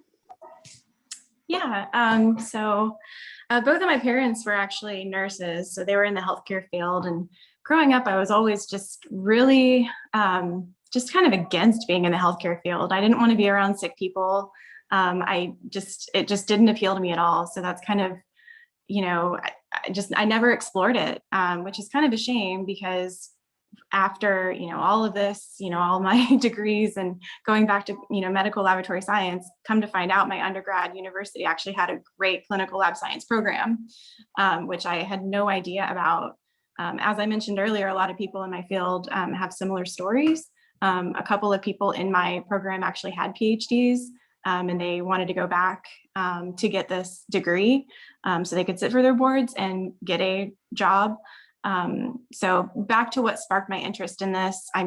Yeah, so both of my parents were actually nurses, so they were in the healthcare field. And growing up, I was always just really just kind of against being in the healthcare field. I didn't want to be around sick people. It just didn't appeal to me at all. So that's kind of, I never explored it, which is kind of a shame, because after, all of this, all my degrees and going back to, medical laboratory science, come to find out my undergrad university actually had a great clinical lab science program, which I had no idea about. As I mentioned earlier, a lot of people in my field have similar stories. A couple of people in my program actually had PhDs, and they wanted to go back to get this degree so they could sit for their boards and get a job. So back to what sparked my interest in this, I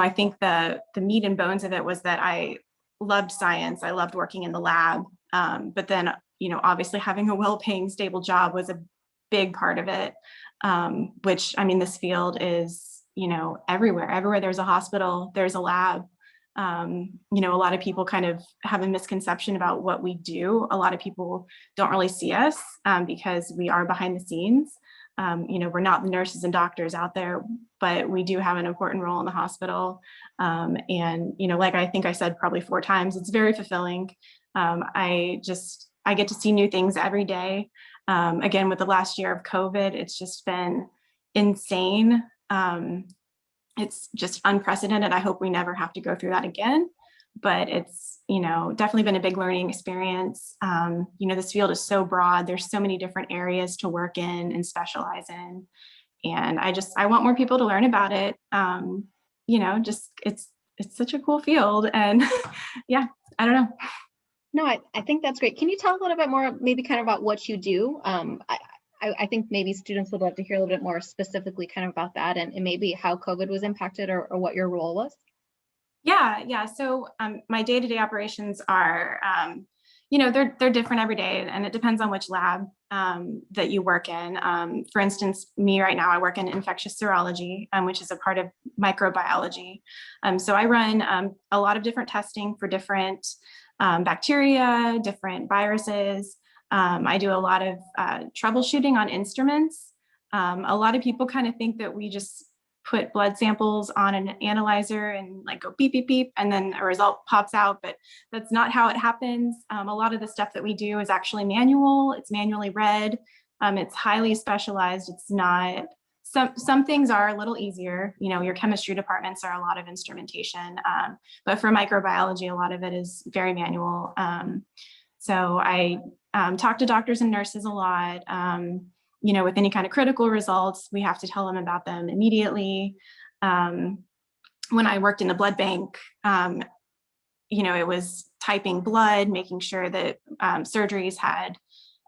think the meat and bones of it was that I loved science. I loved working in the lab. But then, obviously having a well-paying, stable job was a big part of it, which, this field is, everywhere there's a hospital, there's a lab. A lot of people kind of have a misconception about what we do. A lot of people don't really see us because we are behind the scenes. We're not the nurses and doctors out there, but we do have an important role in the hospital. And, like I think I said probably 4 times, it's very fulfilling. I get to see new things every day. Again, with the last year of COVID, it's just been insane. It's just unprecedented. I hope we never have to go through that again, but it's, definitely been a big learning experience. This field is so broad. There's so many different areas to work in and specialize in. And I want more people to learn about it. It's such a cool field. And yeah, I don't know. No, I think that's great. Can you tell a little bit more, maybe kind of about what you do? I think maybe students would love to hear a little bit more specifically kind of about that, and maybe how COVID was impacted or what your role was. Yeah. So my day-to-day operations are, they're different every day, and it depends on which lab that you work in. For instance, me right now, I work in infectious serology, which is a part of microbiology. So I run a lot of different testing for different bacteria, different viruses. I do a lot of troubleshooting on instruments. A lot of people kind of think that we just put blood samples on an analyzer and like go beep, beep, beep, and then a result pops out, but that's not how it happens. A lot of the stuff that we do is actually manual. It's manually read. It's highly specialized. It's not, some things are a little easier. Your chemistry departments are a lot of instrumentation, but for microbiology, a lot of it is very manual. So I talk to doctors and nurses a lot. With any kind of critical results, we have to tell them about them immediately. When I worked in the blood bank, it was typing blood, making sure that surgeries had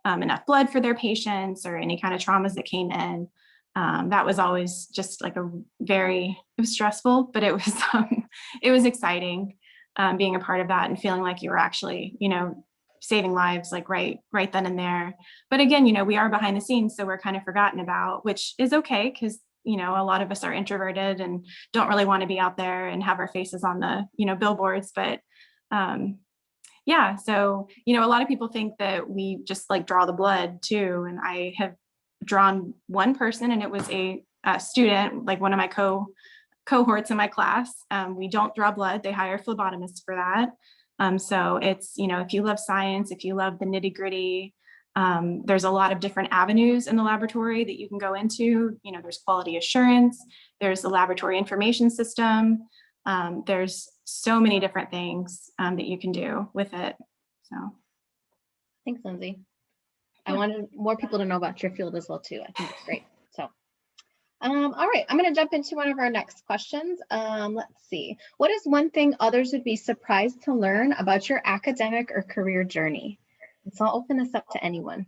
enough blood for their patients or any kind of traumas that came in. That was always just like it was stressful, but it was exciting being a part of that and feeling like you were actually, saving lives like right then and there. But again, we are behind the scenes, so we're kind of forgotten about, which is okay, because a lot of us are introverted and don't really want to be out there and have our faces on the billboards. But Yeah, so, you know, a lot of people think that we just like draw the blood too. And I have drawn one person, and it was a student, like one of my cohorts in my class. We don't draw blood, they hire phlebotomists for that. So it's, you know, if you love science, if you love the nitty gritty, there's a lot of different avenues in the laboratory that you can go into. You know, there's quality assurance, there's the laboratory information system. There's so many different things that you can do with it. So Thanks, Lindsay. I wanted more people to know about your field as well too. I think it's great. So, all right, I'm going to jump into one of our next questions. Let's see. What is one thing others would be surprised to learn about your academic or career journey? And so I'll open this up to anyone.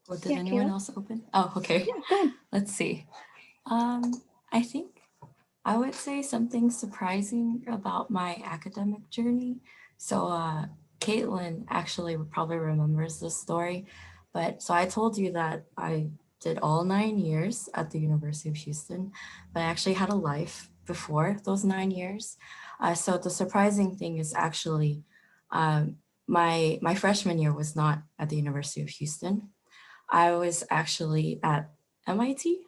Or did Yeah, anyone Kayla? else open? Oh, okay. Yeah, go ahead. Let's see. I think I would say something surprising about my academic journey. So Caitlin actually probably remembers this story, but so I told you that I did all 9 years at the University of Houston, but I actually had a life before those 9 years. So the surprising thing is actually my freshman year was not at the University of Houston. I was actually at MIT,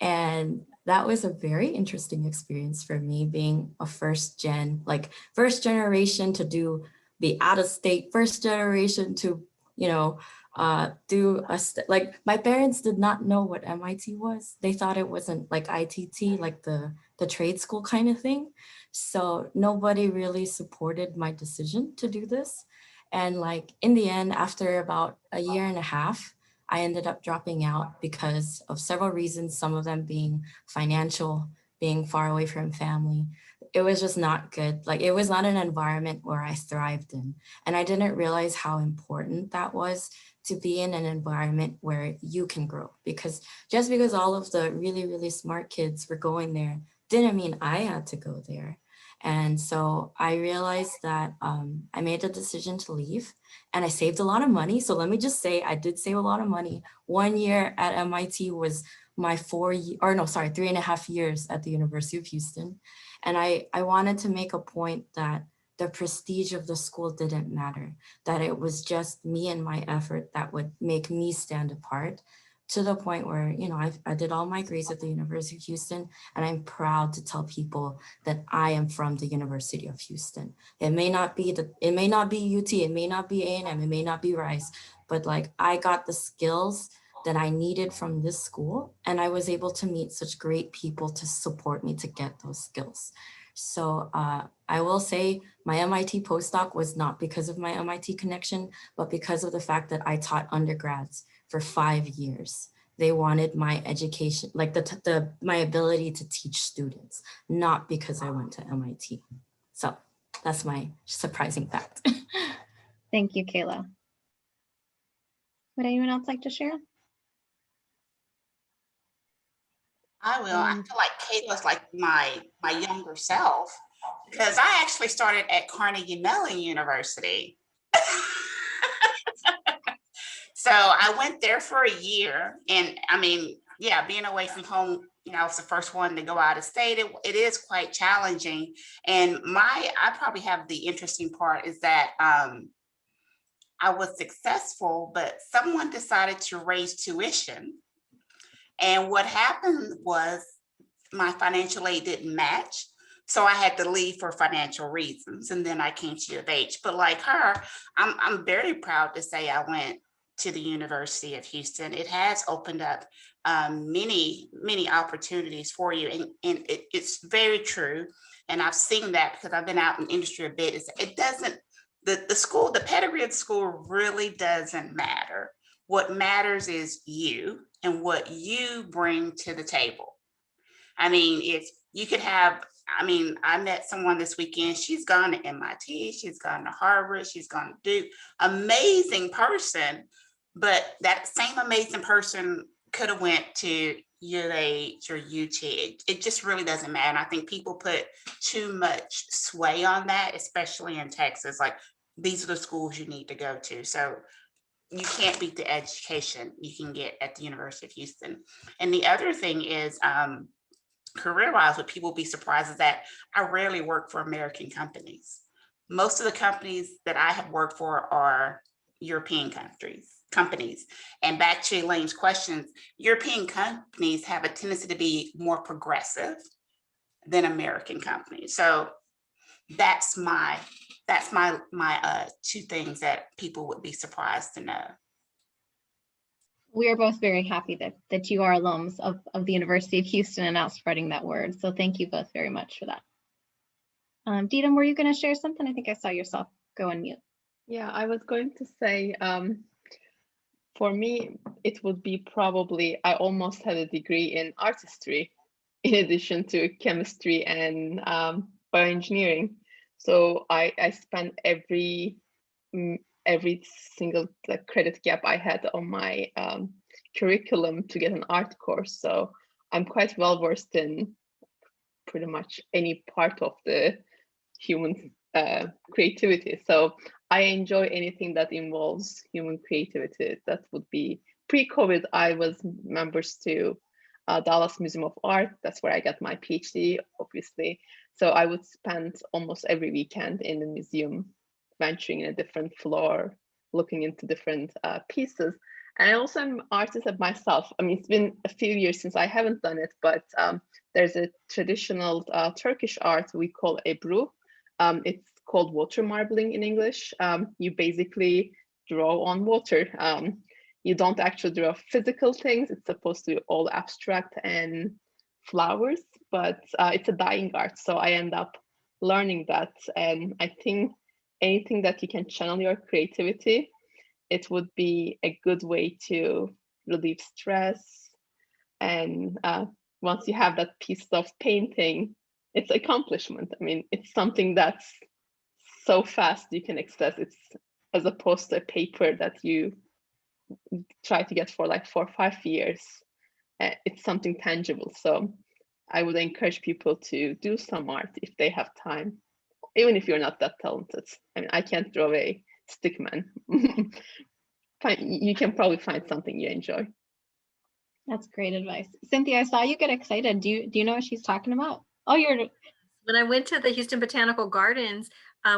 and that was a very interesting experience for me, being a first generation to be out of state, first generation to, you know, like my parents did not know what MIT was. They thought it wasn't like ITT, like the trade school kind of thing. So nobody really supported my decision to do this. And like in the end, after about a year and a half, I ended up dropping out because of several reasons, some of them being financial, being far away from family. It was just not good. Like it was not an environment where I thrived in. And I didn't realize how important that was, to be in an environment where you can grow. Because just because all of the really, really smart kids were going there didn't mean I had to go there. And so I realized that I made a decision to leave, and I saved a lot of money. So let me just say, I did save a lot of money. 1 year at MIT was my 3.5 years at the University of Houston. And I wanted to make a point that the prestige of the school didn't matter, that it was just me and my effort that would make me stand apart, to the point where, you know, I did all my grades at the University of Houston, and I'm proud to tell people that I am from the University of Houston. It may not be UT, it may not be A&M, it may not be Rice, but like I got the skills that I needed from this school, and I was able to meet such great people to support me to get those skills. So I will say my MIT postdoc was not because of my MIT connection, but because of the fact that I taught undergrads for 5 years. They wanted my education, like my ability to teach students, not because I went to MIT. So that's my surprising fact. Thank you, Kayla. Would anyone else like to share? I will. I feel like Kayla's like my younger self, because I actually started at Carnegie Mellon University. So I went there for a year, and I mean, yeah, being away from home, you know, I was the first one to go out of state. It is quite challenging. And I probably have the interesting part is that I was successful, but someone decided to raise tuition. And what happened was my financial aid didn't match. So I had to leave for financial reasons. And then I came to U of H. But like her, I'm very proud to say I went to the University of Houston. It has opened up many, many opportunities for you. And it's very true. And I've seen that because I've been out in industry a bit. It doesn't, the school, the pedigree of the school really doesn't matter. What matters is you and what you bring to the table. I mean, if you could have, I mean, I met someone this weekend, she's gone to MIT, she's gone to Harvard, she's gone to Duke, amazing person, but that same amazing person could have went to UH or UT. It just really doesn't matter. And I think people put too much sway on that, especially in Texas, like these are the schools you need to go to. So you can't beat the education you can get at the University of Houston. And the other thing is, career-wise, what people will be surprised is that I rarely work for American companies. Most of the companies that I have worked for are European companies. And back to Elaine's questions, European companies have a tendency to be more progressive than American companies. So that's my two things that people would be surprised to know. We are both very happy that you are alums of the University of Houston and out spreading that word. So thank you both very much for that. Deedum, were you going to share something? I think I saw yourself go on mute. Yeah, I was going to say, for me, it would be probably, I almost had a degree in artistry in addition to chemistry and bioengineering. So I spent every single credit gap I had on my curriculum to get an art course. So I'm quite well versed in pretty much any part of the human creativity. So I enjoy anything that involves human creativity. That would be pre-COVID. I was members to Dallas Museum of Art. That's where I got my PhD, obviously. So I would spend almost every weekend in the museum, venturing in a different floor, looking into different pieces. And I also am an artist of myself. I mean, it's been a few years since I haven't done it, but there's a traditional Turkish art we call ebru. It's called water marbling in English. You basically draw on water. You don't actually draw physical things. It's supposed to be all abstract and flowers, but it's a dying art. So I end up learning that. And I think anything that you can channel your creativity, it would be a good way to relieve stress. And once you have that piece of painting, it's accomplishment. I mean, it's something that's so fast you can access. It's as opposed to a paper that you try to get for like 4 or 5 years. It's something tangible. So I would encourage people to do some art if they have time, even if you're not that talented. I mean, I can't draw a stick man. You can probably find something you enjoy. That's great advice. Cynthia, I saw you get excited. Do you know what she's talking about? Oh, when I went to the Houston Botanical Gardens,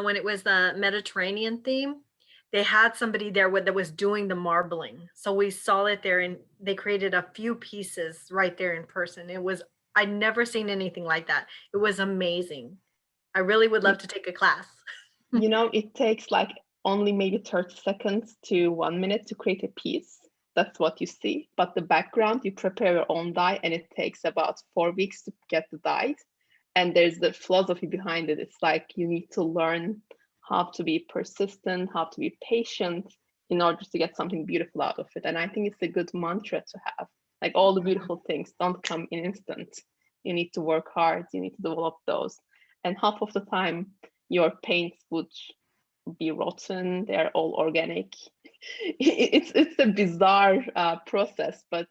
when it was the Mediterranean theme, they had somebody there that was doing the marbling. So we saw it there, and they created a few pieces right there in person. I'd never seen anything like that. It was amazing. I really would love to take a class. You know, it takes like only maybe 30 seconds to 1 minute to create a piece. That's what you see. But the background, you prepare your own dye, and it takes about 4 weeks to get the dyes. And there's the philosophy behind it. It's like you need to learn how to be persistent, how to be patient in order to get something beautiful out of it. And I think it's a good mantra to have. Like, all the beautiful things don't come in instant. You need to work hard. You need to develop those. And half of the time, your paints would be rotten. They're all organic. It's a bizarre process, but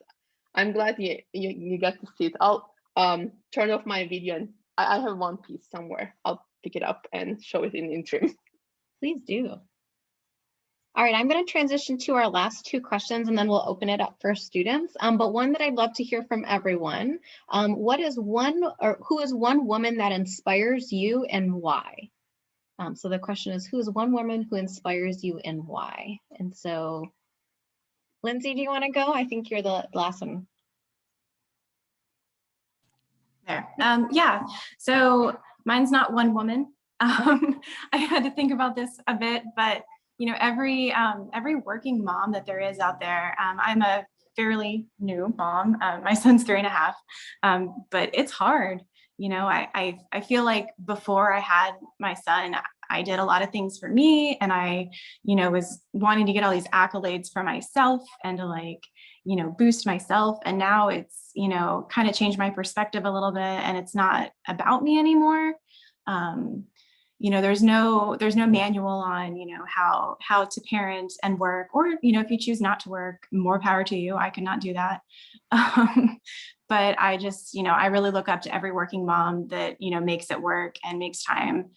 I'm glad you got to see it. I'll turn off my video, and I have one piece somewhere. I'll pick it up and show it in the interim. Please do. All right, I'm going to transition to our last 2 questions, and then we'll open it up for students. But one that I'd love to hear from everyone, who is one woman that inspires you and why? So the question is, who is one woman who inspires you and why? And so, Lindsay, do you want to go? I think you're the last one. There. Yeah, so mine's not one woman. I had to think about this a bit, but you know, every working mom that there is out there, I'm a fairly new mom. My son's 3.5, but it's hard. You know, I feel like before I had my son, I did a lot of things for me, and I, you know, was wanting to get all these accolades for myself and to, like, you know, boost myself. And now it's, you know, kind of changed my perspective a little bit, and it's not about me anymore. You know, there's no manual on, you know, how to parent and work, or, you know, if you choose not to work, more power to you. I could not do that. But I just, you know, I really look up to every working mom that, you know, makes it work and makes time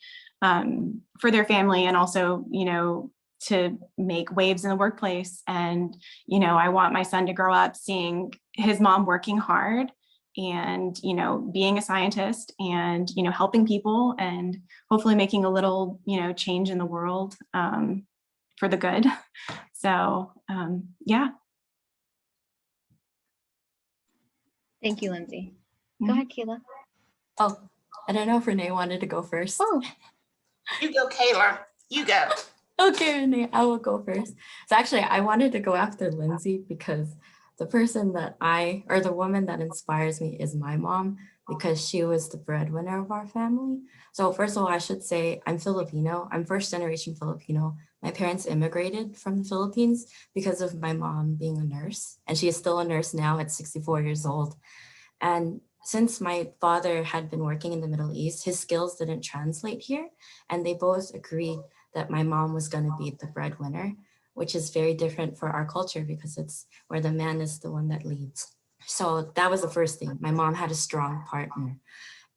for their family, and also, you know, to make waves in the workplace. And, you know, I want my son to grow up seeing his mom working hard and, you know, being a scientist and, you know, helping people and hopefully making a little, you know, change in the world for the good. So yeah. Thank you, Lindsay. Go ahead, Kayla. Oh, I don't know if Renee wanted to go first. Oh, You go, Kayla. You go. Okay, Renee, I will go first. So actually, I wanted to go after Lindsay because the person that or the woman that inspires me is my mom, because she was the breadwinner of our family. So first of all, I should say I'm Filipino. I'm first generation Filipino. My parents immigrated from the Philippines because of my mom being a nurse, and she is still a nurse now at 64 years old. And since my father had been working in the Middle East, his skills didn't translate here, and they both agreed that my mom was going to be the breadwinner, which is very different for our culture because it's where the man is the one that leads. So that was the first thing. My mom had a strong partner.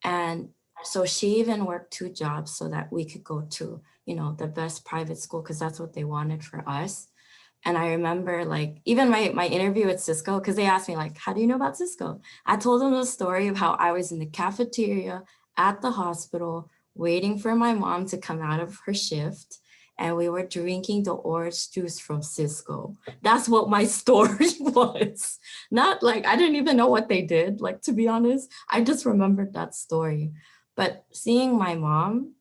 And so she even worked 2 jobs so that we could go to, you know, the best private school, because that's what they wanted for us. And I remember like even my interview at Cisco, because they asked me like, how do you know about Cisco? I told them the story of how I was in the cafeteria at the hospital waiting for my mom to come out of her shift. And we were drinking the orange juice from Cisco. That's what my story was. Not like, I didn't even know what they did. Like, to be honest, I just remembered that story. But seeing my mom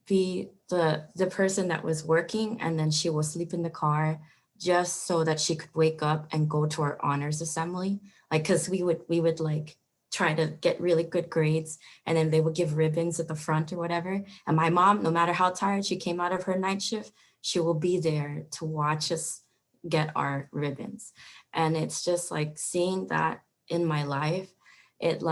be the person that was working and then she will sleep in the car just so that she could wake up and go to our honors assembly. Like, cause we would like try to get really good grades and then they would give ribbons at the front or whatever. And my mom, no matter how tired she came out of her night shift, she will be there to watch us get our ribbons. And it's just like seeing that in my life, it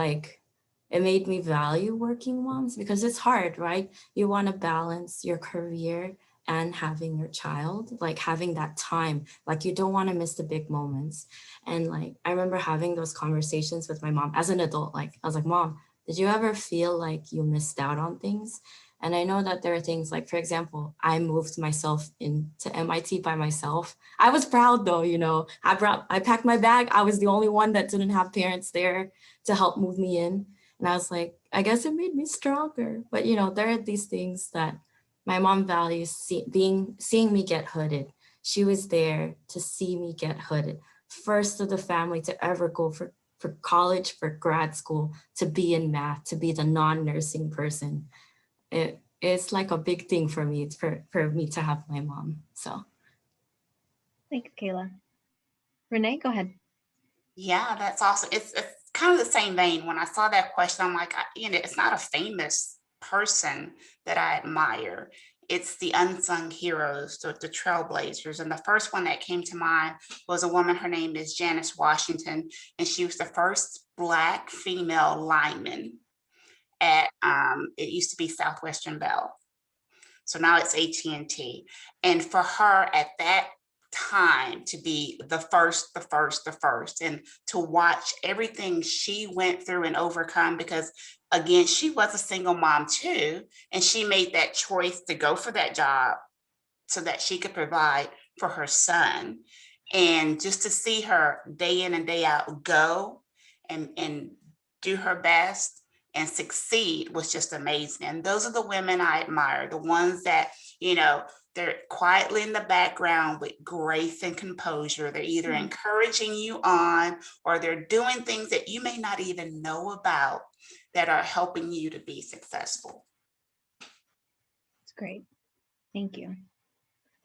made me value working moms because it's hard, right? You want to balance your career and having your child, like having that time, like you don't want to miss the big moments. And like, I remember having those conversations with my mom as an adult. Like, I was like, Mom, did you ever feel like you missed out on things? And I know that there are things like, for example, I moved myself into MIT by myself. I was proud though, you know, I packed my bag. I was the only one that didn't have parents there to help move me in. And I was like, I guess it made me stronger. But, you know, there are these things that my mom values, seeing me get hooded. She was there to see me get hooded. First of the family to ever go for college, for grad school, to be in math, to be the non-nursing person. It's like a big thing for me, for me to have my mom, so. thank you, Kayla. Renee, go ahead. Yeah, that's awesome. It's kind of the same vein. When I saw that question, I'm like, you know, it's not a famous person that I admire. It's the unsung heroes, the trailblazers. And the first one that came to mind was a woman. Her name is Janice Washington, and she was the first Black female lineman at it used to be Southwestern Bell. So now it's AT&T. And for her at that time to be the first, and to watch everything she went through and overcome, because again, she was a single mom too, and she made that choice to go for that job so that she could provide for her son. And just to see her day in and day out go and do her best and succeed was just amazing. And those are the women I admire, the ones that, you know, they're quietly in the background with grace and composure. They're either encouraging you on, or they're doing things that you may not even know about that are helping you to be successful. That's great. Thank you.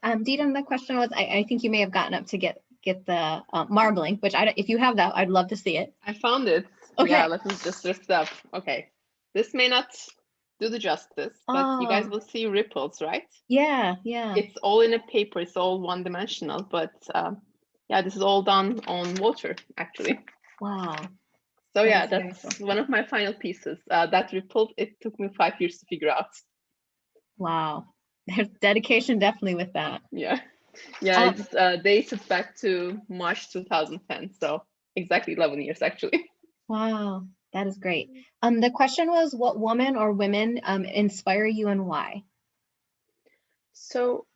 Deedum, the question was, I think you may have gotten up to get the marbling, which if you have that, I'd love to see it. I found it. Okay. Yeah, let me just lift it up. Okay. This may not do the justice, but you guys Oh. will see ripples, right? Yeah. It's all in a paper. It's all one-dimensional, but yeah, this is all done on water, actually. Wow. So That yeah, is very that's cool. one of my final pieces. That ripple, it took me 5 years to figure out. Wow. There's dedication definitely with that. Yeah. Yeah, it's dated back to March 2010. So exactly 11 years, actually. Wow. That is great. The question was, what woman or women inspire you and why? So,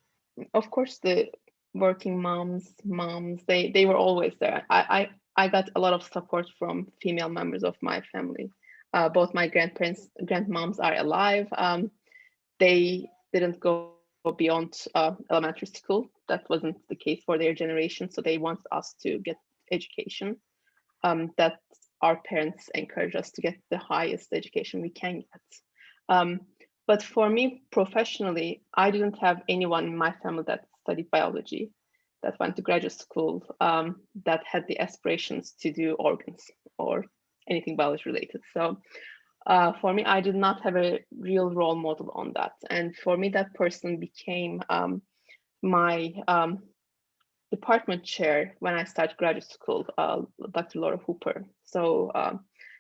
of course, the working moms, they were always there. I I got a lot of support from female members of my family. Both my grandmoms are alive. They didn't go beyond elementary school. That wasn't the case for their generation. So they want us to get education. That our parents encourage us to get the highest education we can get. But for me, professionally, I didn't have anyone in my family that studied biology, that went to graduate school, that had the aspirations to do organs or anything biology related. So for me, I did not have a real role model on that. And for me, that person became my department chair when I started graduate school, Dr. Laura Hooper. So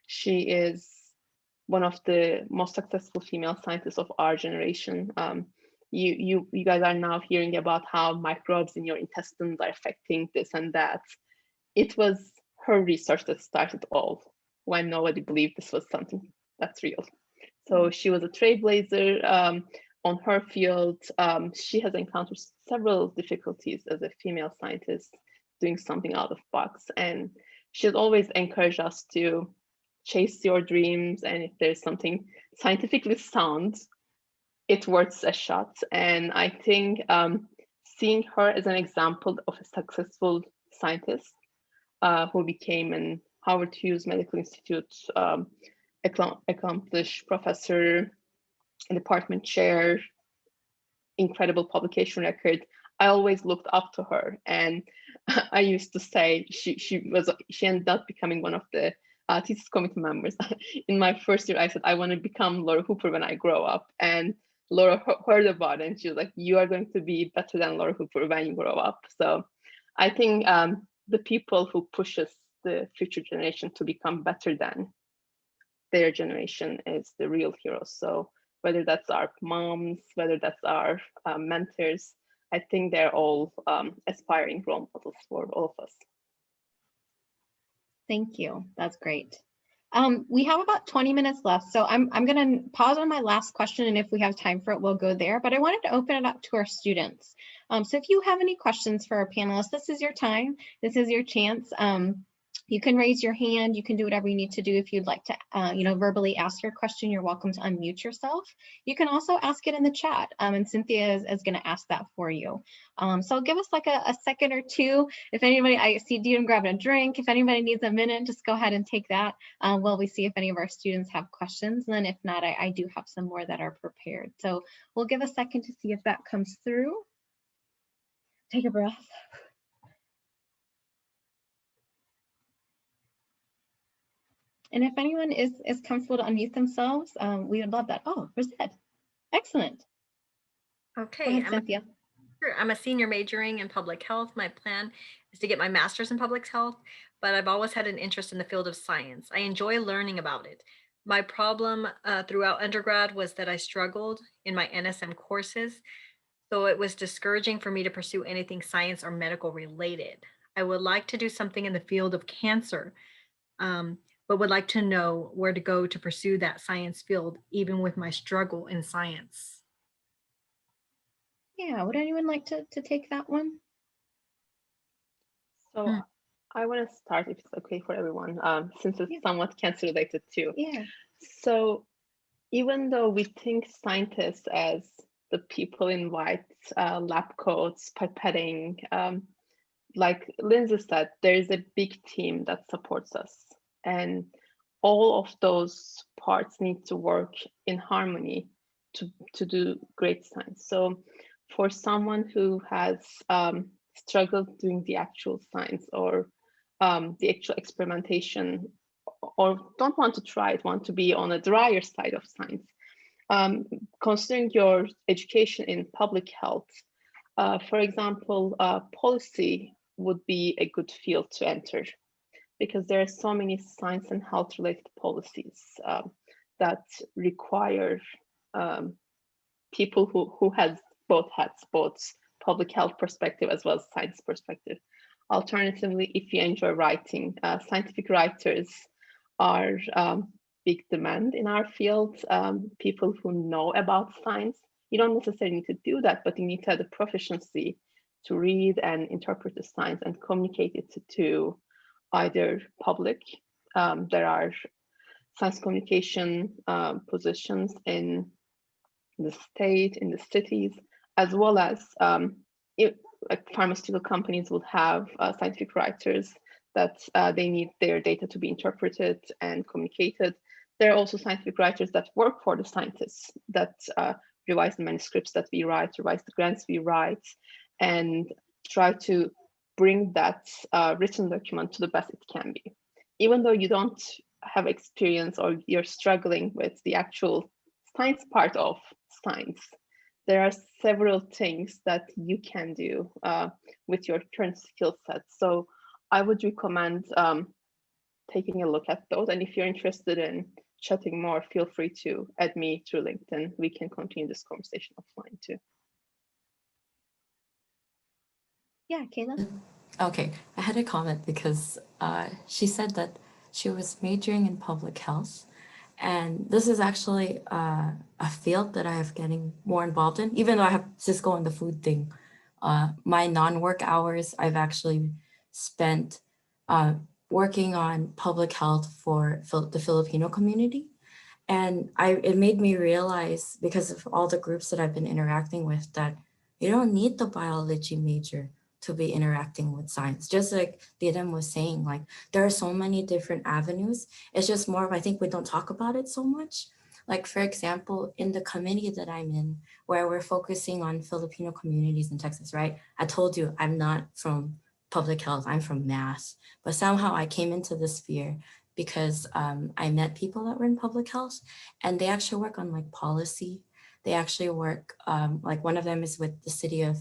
she is one of the most successful female scientists of our generation. You guys are now hearing about how microbes in your intestines are affecting this and that. It was her research that started all, when nobody believed this was something that's real. So she was a trailblazer on her field. She has encountered several difficulties as a female scientist doing something out of box. And she's always encouraged us to chase your dreams. And if there's something scientifically sound, it's worth a shot. And I think seeing her as an example of a successful scientist who became an Howard Hughes Medical Institute accomplished professor, department chair, incredible publication record, I always looked up to her. And I used to say she ended up becoming one of the thesis committee members. In my first year, I said, I want to become Laura Hooper when I grow up. And Laura heard about it and she was like, you are going to be better than Laura Hooper when you grow up. So I think the people who pushes the future generation to become better than their generation is the real heroes. So whether that's our moms, whether that's our mentors, I think they're all aspiring role models for all of us. Thank you. That's great. We have about 20 minutes left, so I'm going to pause on my last question, and if we have time for it, we'll go there. But I wanted to open it up to our students. So if you have any questions for our panelists, this is your time. This is your chance. You can raise your hand. You can do whatever you need to do. If you'd like to, verbally ask your question, you're welcome to unmute yourself. You can also ask it in the chat, and Cynthia is going to ask that for you. So give us like a second or two. If anybody, I see Deedum grabbing a drink. If anybody needs a minute, just go ahead and take that while we see if any of our students have questions. And then if not, I do have some more that are prepared. So we'll give a second to see if that comes through. Take a breath. And if anyone is comfortable to unmute themselves, we would love that. Oh, Rosette. Excellent. Okay, Go ahead, Cynthia. I'm a senior majoring in public health. My plan is to get my master's in public health, but I've always had an interest in the field of science. I enjoy learning about it. My problem throughout undergrad was that I struggled in my NSM courses, so it was discouraging for me to pursue anything science or medical related. I would like to do something in the field of cancer, but would like to know where to go to pursue that science field, even with my struggle in science. Yeah, would anyone like to take that one? So I want to start, if it's okay for everyone, since it's somewhat cancer related too. Yeah. So even though we think scientists as the people in white lab coats, pipetting, like Lindsay said, there is a big team that supports us. And all of those parts need to work in harmony to do great science. So for someone who has struggled doing the actual science or the actual experimentation, or don't want to try it, want to be on a drier side of science, considering your education in public health, for example, policy would be a good field to enter, because there are so many science and health related policies that require people who has both hats, both public health perspective as well as science perspective. Alternatively, if you enjoy writing, scientific writers are big demand in our field. People who know about science. You don't necessarily need to do that, but you need to have the proficiency to read and interpret the science and communicate it to either public. There are science communication positions in the state, in the cities, as well as like pharmaceutical companies will have scientific writers that they need their data to be interpreted and communicated. There are also scientific writers that work for the scientists that revise the manuscripts that we write, revise the grants we write, and try to bring that written document to the best it can be. Even though you don't have experience or you're struggling with the actual science part of science, there are several things that you can do with your current skill set. So I would recommend taking a look at those. And if you're interested in chatting more, feel free to add me through LinkedIn. We can continue this conversation offline too. Yeah, Kayla. Okay, I had a comment because she said that she was majoring in public health. And this is actually a field that I have getting more involved in, even though I have Cisco and the food thing. My non-work hours, I've actually spent working on public health for the Filipino community. And it made me realize, because of all the groups that I've been interacting with, that you don't need the biology major to be interacting with science. Just like Deedum was saying, like there are so many different avenues. It's just more of, I think we don't talk about it so much. Like for example, in the committee that I'm in, where we're focusing on Filipino communities in Texas, right? I told you I'm not from public health, I'm from math, but somehow I came into this sphere because I met people that were in public health, and they actually work on like policy. They actually work, like one of them is with the city of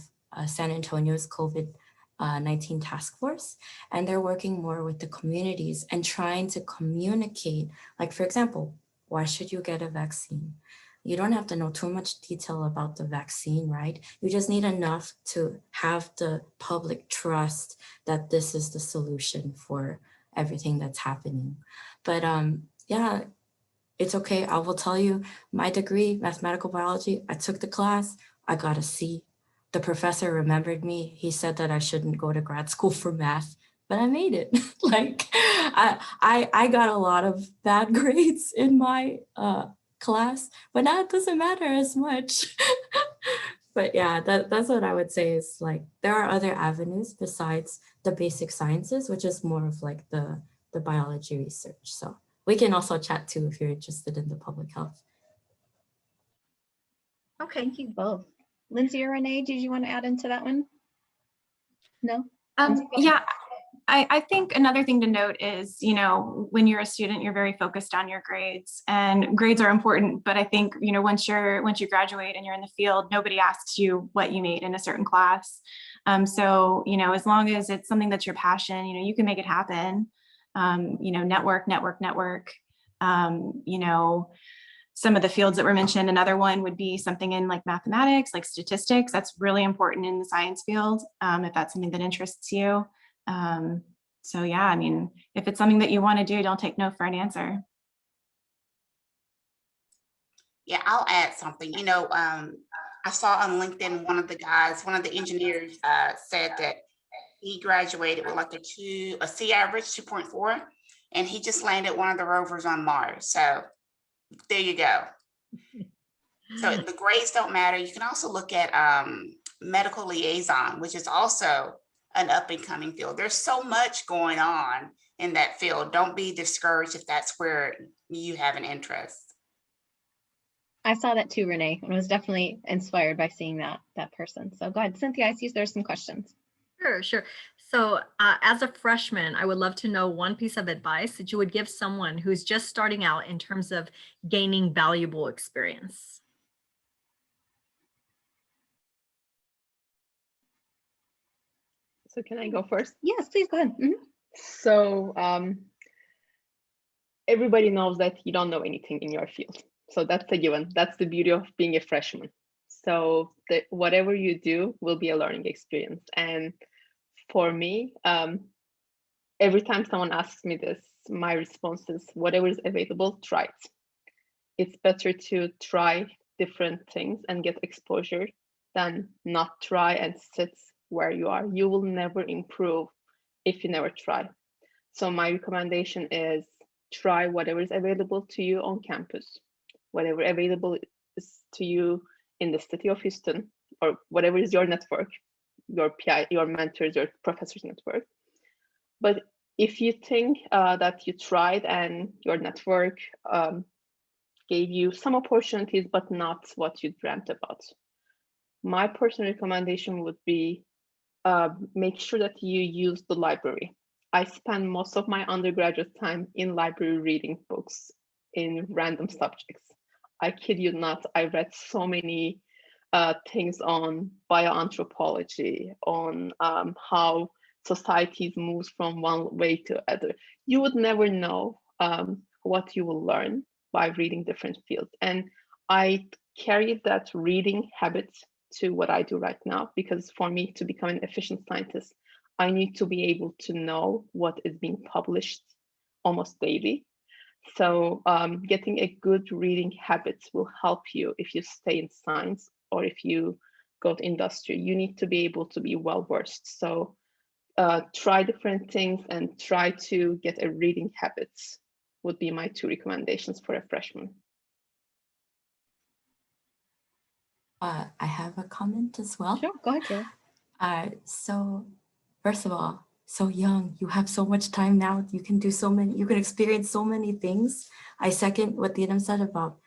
San Antonio's COVID-19 task force, and they're working more with the communities and trying to communicate, like for example, why should you get a vaccine? You don't have to know too much detail about the vaccine, right? You just need enough to have the public trust that this is the solution for everything that's happening. But yeah, it's okay. I will tell you, my degree, mathematical biology, I took the class, I got a C. The professor remembered me. He said that I shouldn't go to grad school for math, but I made it. Like I got a lot of bad grades in my class, but now it doesn't matter as much. But yeah, that's what I would say is like, there are other avenues besides the basic sciences, which is more of like the biology research. So we can also chat too if you're interested in the public health. Okay. Thank you both. Lindsay or Renee, did you want to add into that one? No? Yeah, I think another thing to note is, you know, when you're a student, you're very focused on your grades, and grades are important. But I think, you know, once you graduate and you're in the field, nobody asks you what you made in a certain class. So, you know, as long as it's something that's your passion, you know, you can make it happen. You know, network. You know, some of the fields that were mentioned, another one would be something in like mathematics, like statistics. That's really important in the science field, if that's something that interests you. So yeah, I mean, if it's something that you want to do, don't take no for an answer. Yeah, I'll add something. You know, I saw on LinkedIn one of the engineers said that he graduated with like a C average 2.4, and he just landed one of the rovers on Mars. So there you go. So the grades don't matter. You can also look at medical liaison, which is also an up and coming field. There's so much going on in that field. Don't be discouraged if that's where you have an interest. I saw that too, Renee, and was definitely inspired by seeing that person. So go ahead, Cynthia, I see there's some questions. Sure. So as a freshman, I would love to know one piece of advice that you would give someone who's just starting out in terms of gaining valuable experience. So can I go first? Yes, please go ahead. So everybody knows that you don't know anything in your field. So that's a given. That's the beauty of being a freshman. So whatever you do will be a learning experience. And for me, every time someone asks me this, my response is whatever is available, try it. It's better to try different things and get exposure than not try and sit where you are. You will never improve if you never try. So my recommendation is try whatever is available to you on campus, whatever available is to you in the city of Houston, or whatever is your network, your PI, your mentors, your professors network. But if you think that you tried and your network gave you some opportunities, but not what you dreamt about, my personal recommendation would be make sure that you use the library. I spend most of my undergraduate time in library reading books in random subjects. I kid you not, I read so many things on bioanthropology, on how societies moves from one way to other. You would never know what you will learn by reading different fields. And I carry that reading habit to what I do right now, because for me to become an efficient scientist, I need to be able to know what is being published almost daily. So getting a good reading habit will help you if you stay in science or if you go to industry. You need to be able to be well versed. So try different things and try to get a reading habit would be my 2 recommendations for a freshman. I have a comment as well. Sure, go ahead, Kayla. So first of all, so young, you have so much time now. You can do so many, you can experience so many things. I second what Deedum said about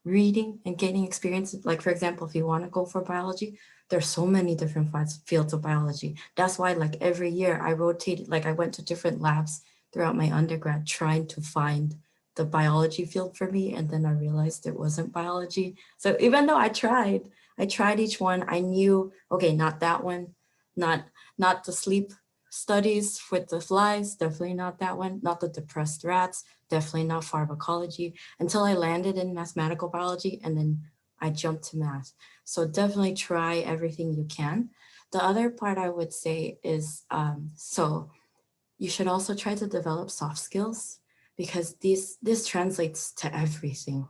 reading and gaining experience. Like, for example, if you want to go for biology, there's so many different fields of biology. That's why, like, every year I rotated, like I went to different labs throughout my undergrad trying to find the biology field for me. And then I realized it wasn't biology. So even though I tried each one, I knew, okay, not that one, not the sleep studies with the flies, definitely not that one, not the depressed rats, definitely not pharmacology, until I landed in mathematical biology, and then I jumped to math. So definitely try everything you can. The other part I would say is, so you should also try to develop soft skills, because this translates to everything.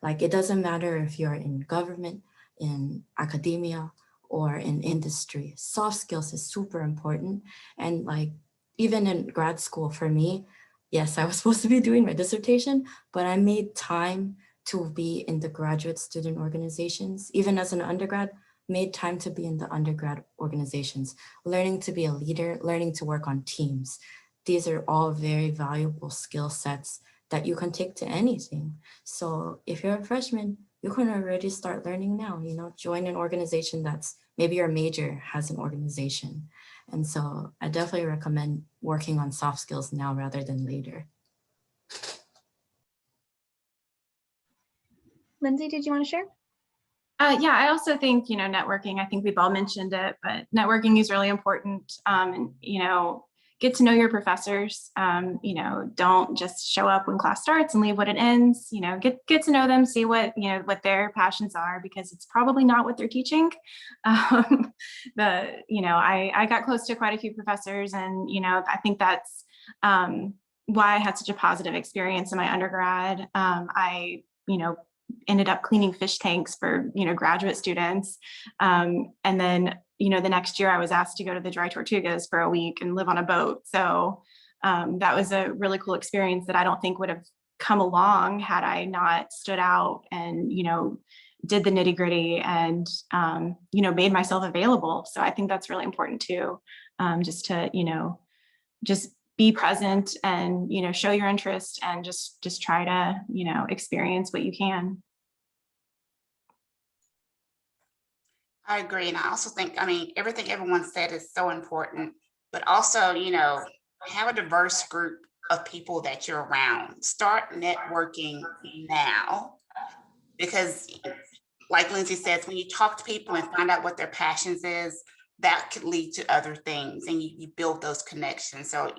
Like, it doesn't matter if you're in government, in academia, or in industry. Soft skills is super important. And like, even in grad school for me, yes, I was supposed to be doing my dissertation, but I made time to be in the graduate student organizations. Even as an undergrad, made time to be in the undergrad organizations, learning to be a leader, learning to work on teams. These are all very valuable skill sets that you can take to anything. So if you're a freshman, you can already start learning now, you know, join an organization that's, maybe your major has an organization. And so I definitely recommend working on soft skills now rather than later. Lindsay, did you want to share? Yeah, I also think, you know, networking, I think we've all mentioned it, but networking is really important. And, you know, get to know your professors. You know, don't just show up when class starts and leave when it ends. You know, get to know them, see what, you know, what their passions are, because it's probably not what they're teaching. You know, I got close to quite a few professors, and, you know, I think that's why I had such a positive experience in my undergrad. I, you know, ended up cleaning fish tanks for, you know, graduate students. And then, you know, the next year I was asked to go to the Dry Tortugas for a week and live on a boat. So that was a really cool experience that I don't think would have come along had I not stood out and, you know, did the nitty gritty and, you know, made myself available. So I think that's really important too, just to, you know, just be present and, you know, show your interest and just try to, you know, experience what you can. I agree. And I also think, I mean, everything everyone said is so important, but also, you know, have a diverse group of people that you're around. Start networking now, because like Lindsay says, when you talk to people and find out what their passions is, that could lead to other things, and you build those connections. So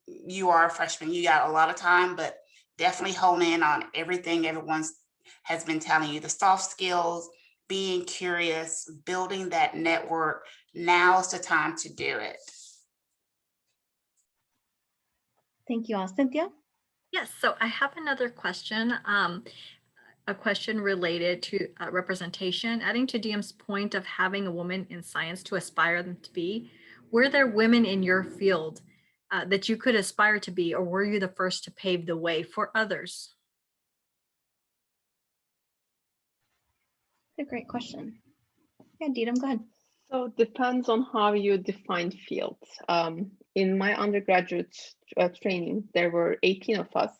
you are a freshman, you got a lot of time, but definitely hone in on everything everyone has been telling you, the soft skills, being curious, building that network. Now's the time to do it. Thank you all. Cynthia? Yes, so I have another question. A question related to representation, adding to Deedum's point of having a woman in science to aspire them to be. Were there women in your field that you could aspire to be, or were you the first to pave the way for others? That's a great question. Yeah, Deedum, go ahead. So it depends on how you define field. In my undergraduate training, there were 18 of us,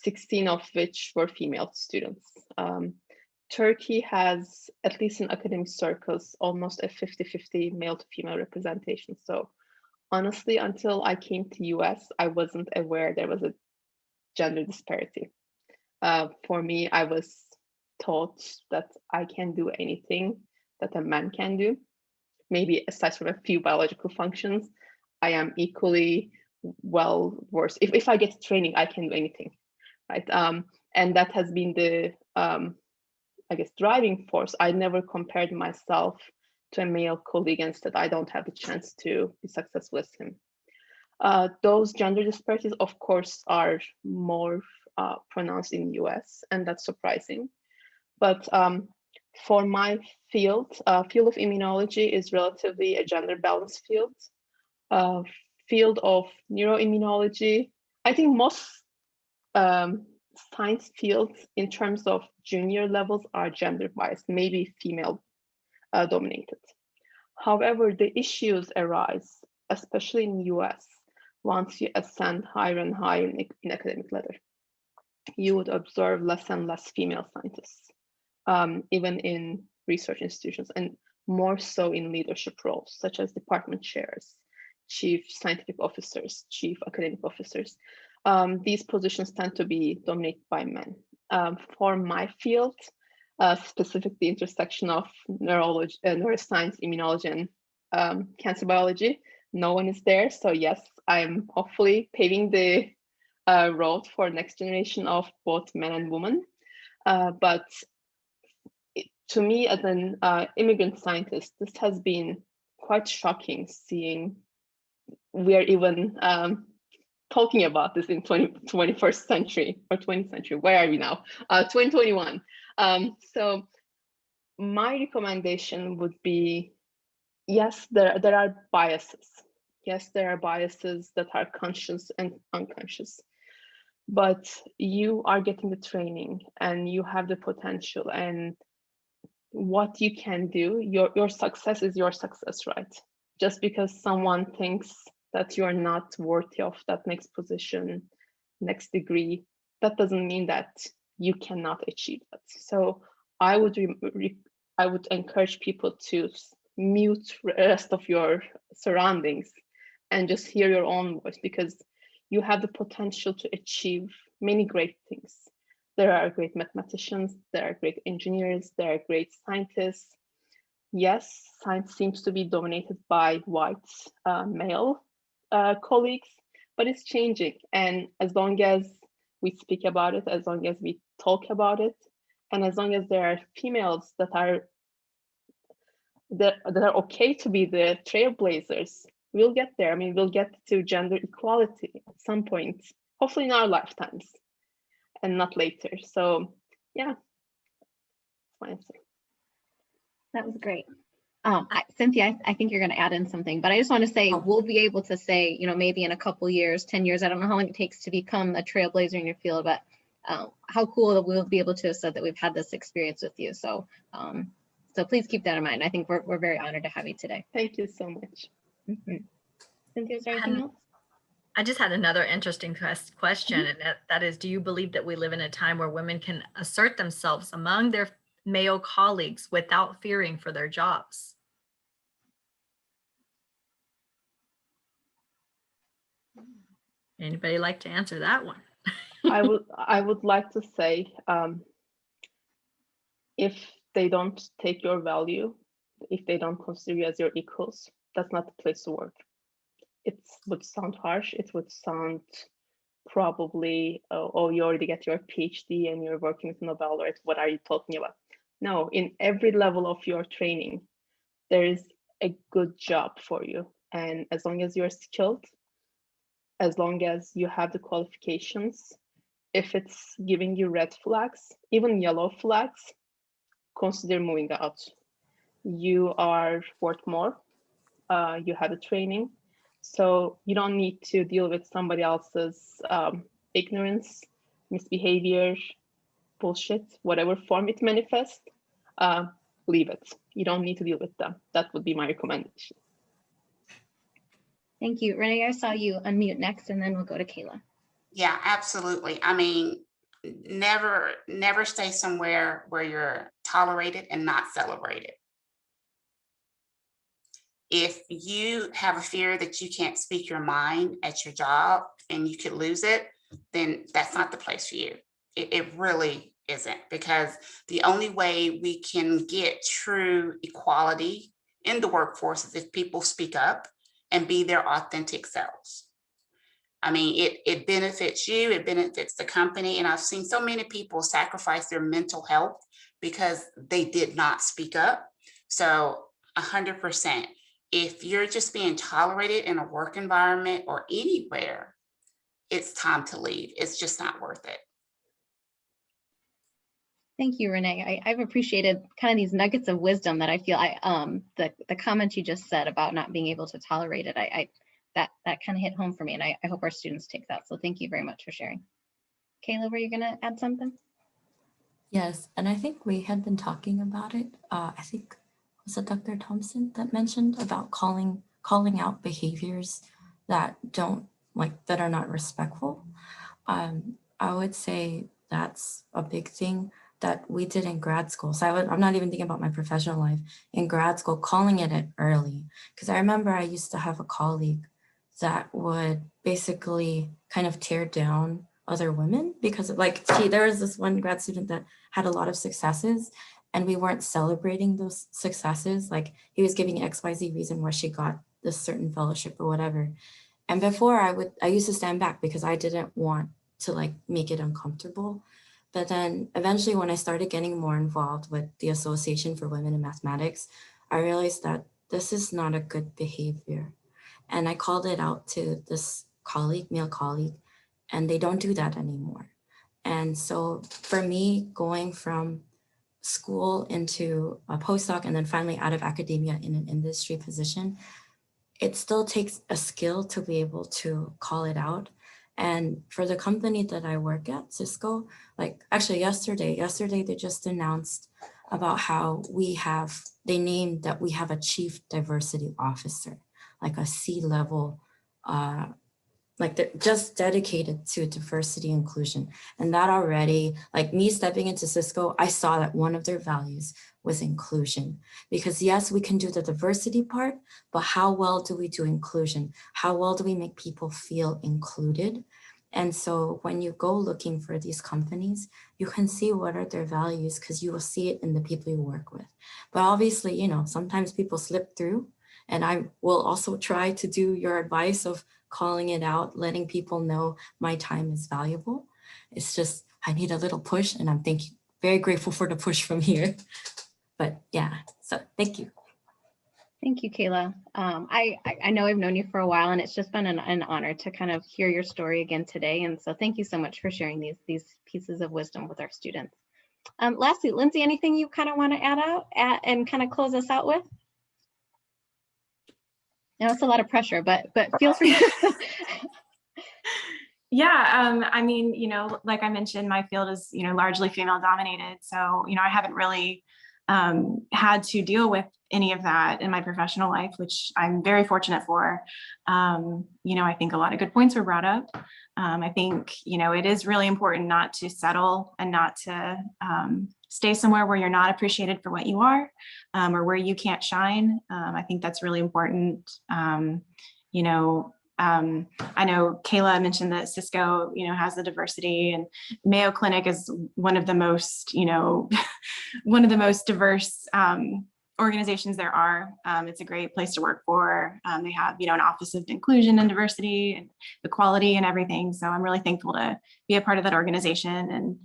16 of which were female students. Turkey has, at least in academic circles, almost a 50-50 male to female representation. So honestly, until I came to US, I wasn't aware there was a gender disparity. For me, I was taught that I can do anything that a man can do. Maybe aside from a few biological functions, I am equally well versed. If I get training, I can do anything, right? And that has been the, I guess, driving force. I never compared myself to a male colleague and said I don't have the chance to be successful as him. Those gender disparities, of course, are more pronounced in the US, and that's surprising. But for my field, field of immunology is relatively a gender balanced field. Field of neuroimmunology, I think most science fields in terms of junior levels are gender biased, maybe female dominated. However, the issues arise, especially in the US, once you ascend higher and higher in academic ladder. You would observe less and less female scientists, even in research institutions, and more so in leadership roles, such as department chairs, chief scientific officers, chief academic officers. These positions tend to be dominated by men. For my field, specifically the intersection of neurology, neuroscience, immunology, and cancer biology, no one is there. So yes, I'm hopefully paving the road for next generation of both men and women. But to me, as an immigrant scientist, this has been quite shocking seeing we are even talking about this in 21st century or 20th century. Where are we now? 2021. So my recommendation would be, yes, there are biases. Yes, there are biases that are conscious and unconscious. But you are getting the training and you have the potential, and what you can do, your success is your success, right? Just because someone thinks that you're not worthy of that next position, next degree, that doesn't mean that you cannot achieve that. So I would encourage people to mute the rest of your surroundings and just hear your own voice, because you have the potential to achieve many great things. There are great mathematicians, there are great engineers, there are great scientists. Yes, science seems to be dominated by white male colleagues, but it's changing. And as long as we speak about it, as long as we talk about it, and as long as there are females that are okay to be the trailblazers, we'll get there. I mean, we'll get to gender equality at some point, hopefully in our lifetimes and not later. So yeah, that's my answer. That was great. Cynthia, I think you're going to add in something, but I just want to say, we'll be able to say, maybe in a couple years, 10 years, I don't know how long it takes to become a trailblazer in your field, but how cool that we'll be able to have said that we've had this experience with you. So, so please keep that in mind. I think we're very honored to have you today. Thank you so much. Mm-hmm. Cynthia, is there anything else? I just had another interesting question, and that is, do you believe that we live in a time where women can assert themselves among their male colleagues without fearing for their jobs? Anybody like to answer that one? I would like to say, if they don't take your value, if they don't consider you as your equals, that's not the place to work. It would sound harsh. It would sound probably, oh, you already get your PhD and you're working with Nobel laureates. What are you talking about? No, in every level of your training, there is a good job for you. And as long as you're skilled, as long as you have the qualifications, if it's giving you red flags, even yellow flags, consider moving out. You are worth more. You have the training. So you don't need to deal with somebody else's ignorance, misbehavior, bullshit, whatever form it manifests. Leave it. You don't need to deal with them. That would be my recommendation. Thank you. Renee, I saw you unmute next, and then we'll go to Kayla. Yeah, absolutely. I mean, never stay somewhere where you're tolerated and not celebrated. If you have a fear that you can't speak your mind at your job and you could lose it, then that's not the place for you. It really isn't, because the only way we can get true equality in the workforce is if people speak up and be their authentic selves. I mean, it benefits you, it benefits the company. And I've seen so many people sacrifice their mental health because they did not speak up. So 100%, if you're just being tolerated in a work environment or anywhere, it's time to leave. It's just not worth it. Thank you, Renee. I've appreciated kind of these nuggets of wisdom that I feel the comment you just said about not being able to tolerate it, that kind of hit home for me, and I hope our students take that. So thank you very much for sharing. Kayla, were you gonna add something? Yes, and I think we had been talking about it. I think, was it Dr. Thompson that mentioned about calling out behaviors that that are not respectful. I would say that's a big thing that we did in grad school. So I'm not even thinking about my professional life. In grad school, calling it early. Because I remember I used to have a colleague that would basically kind of tear down other women because there was this one grad student that had a lot of successes and we weren't celebrating those successes. Like he was giving XYZ reason why she got this certain fellowship or whatever. And before I used to stand back because I didn't want to make it uncomfortable. But then eventually when I started getting more involved with the Association for Women in Mathematics, I realized that this is not a good behavior. And I called it out to this male colleague, and they don't do that anymore. And so for me, going from school into a postdoc and then finally out of academia in an industry position, it still takes a skill to be able to call it out. And for the company that I work at, Cisco, actually yesterday they just announced about how they named that we have a chief diversity officer, like a C-level, just dedicated to diversity inclusion. And that already, me stepping into Cisco, I saw that one of their values was inclusion. Because yes, we can do the diversity part, but how well do we do inclusion? How well do we make people feel included? And so when you go looking for these companies, you can see what are their values because you will see it in the people you work with. But obviously, sometimes people slip through, and I will also try to do your advice of calling it out, letting people know my time is valuable. It's just, I need a little push, and I'm very grateful for the push from here. But yeah, so thank you. Thank you, Kayla. I know I've known you for a while, and it's just been an honor to kind of hear your story again today. And so thank you so much for sharing these pieces of wisdom with our students. Lastly, Lindsay, anything you kind of want to add and kind of close us out with? Now it's a lot of pressure, but feel free. Yeah, I mean, like I mentioned, my field is, largely female dominated. So, I haven't really had to deal with any of that in my professional life, which I'm very fortunate for. I think a lot of good points were brought up. I think, it is really important not to settle and not to stay somewhere where you're not appreciated for what you are, or where you can't shine. I think that's really important. I know Kayla mentioned that Cisco, has the diversity, and Mayo Clinic is one of the most, one of the most diverse organizations there are. It's a great place to work for. They have, an Office of Inclusion and Diversity and Equality and everything. So I'm really thankful to be a part of that organization and,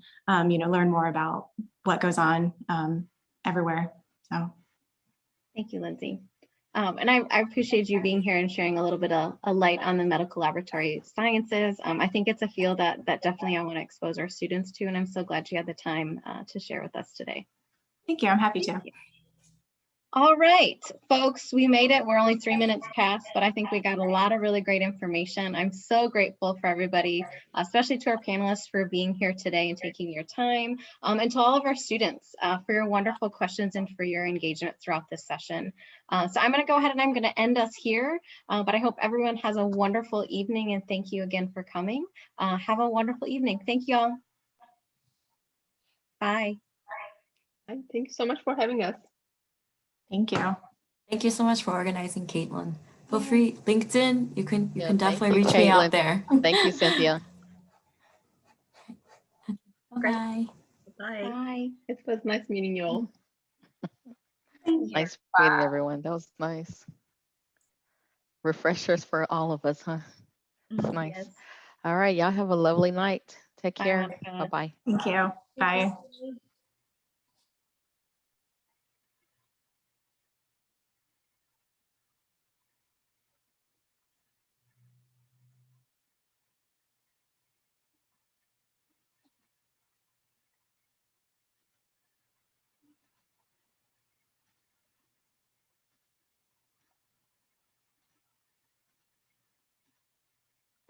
learn more about what goes on everywhere. So. Thank you, Lindsay. And I appreciate you being here and sharing a little bit of a light on the medical laboratory sciences. I think it's a field that definitely I want to expose our students to, and I'm so glad you had the time to share with us today. Thank you. I'm happy to. All right, folks, we made it. We're only 3 minutes past, but I think we got a lot of really great information. I'm so grateful for everybody, especially to our panelists for being here today and taking your time, and to all of our students for your wonderful questions and for your engagement throughout this session. So I'm going to go ahead and I'm going to end us here, but I hope everyone has a wonderful evening, and thank you again for coming. Have a wonderful evening. Thank you all. Bye. And thank you so much for having us. Thank you. Thank you so much for organizing, Caitlin. Feel free, LinkedIn, you can Yeah, thank definitely you, reach me out Caitlin. there. Thank you, Cynthia. Great. Bye. Bye. Bye. It was nice meeting you all. Nice meeting everyone. That was nice. Refreshers for all of us, huh? It's nice. Yes. All right, y'all have a lovely night. Take Bye, care. Monica. Bye-bye. Thank you. Bye.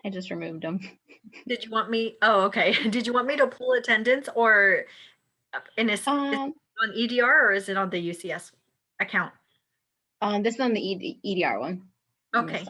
I just removed them. Did you want me? Oh, okay. Did you want me to pull attendance or in is on EDR or is it on the UCS account? This is on the EDR one. I'm gonna Okay.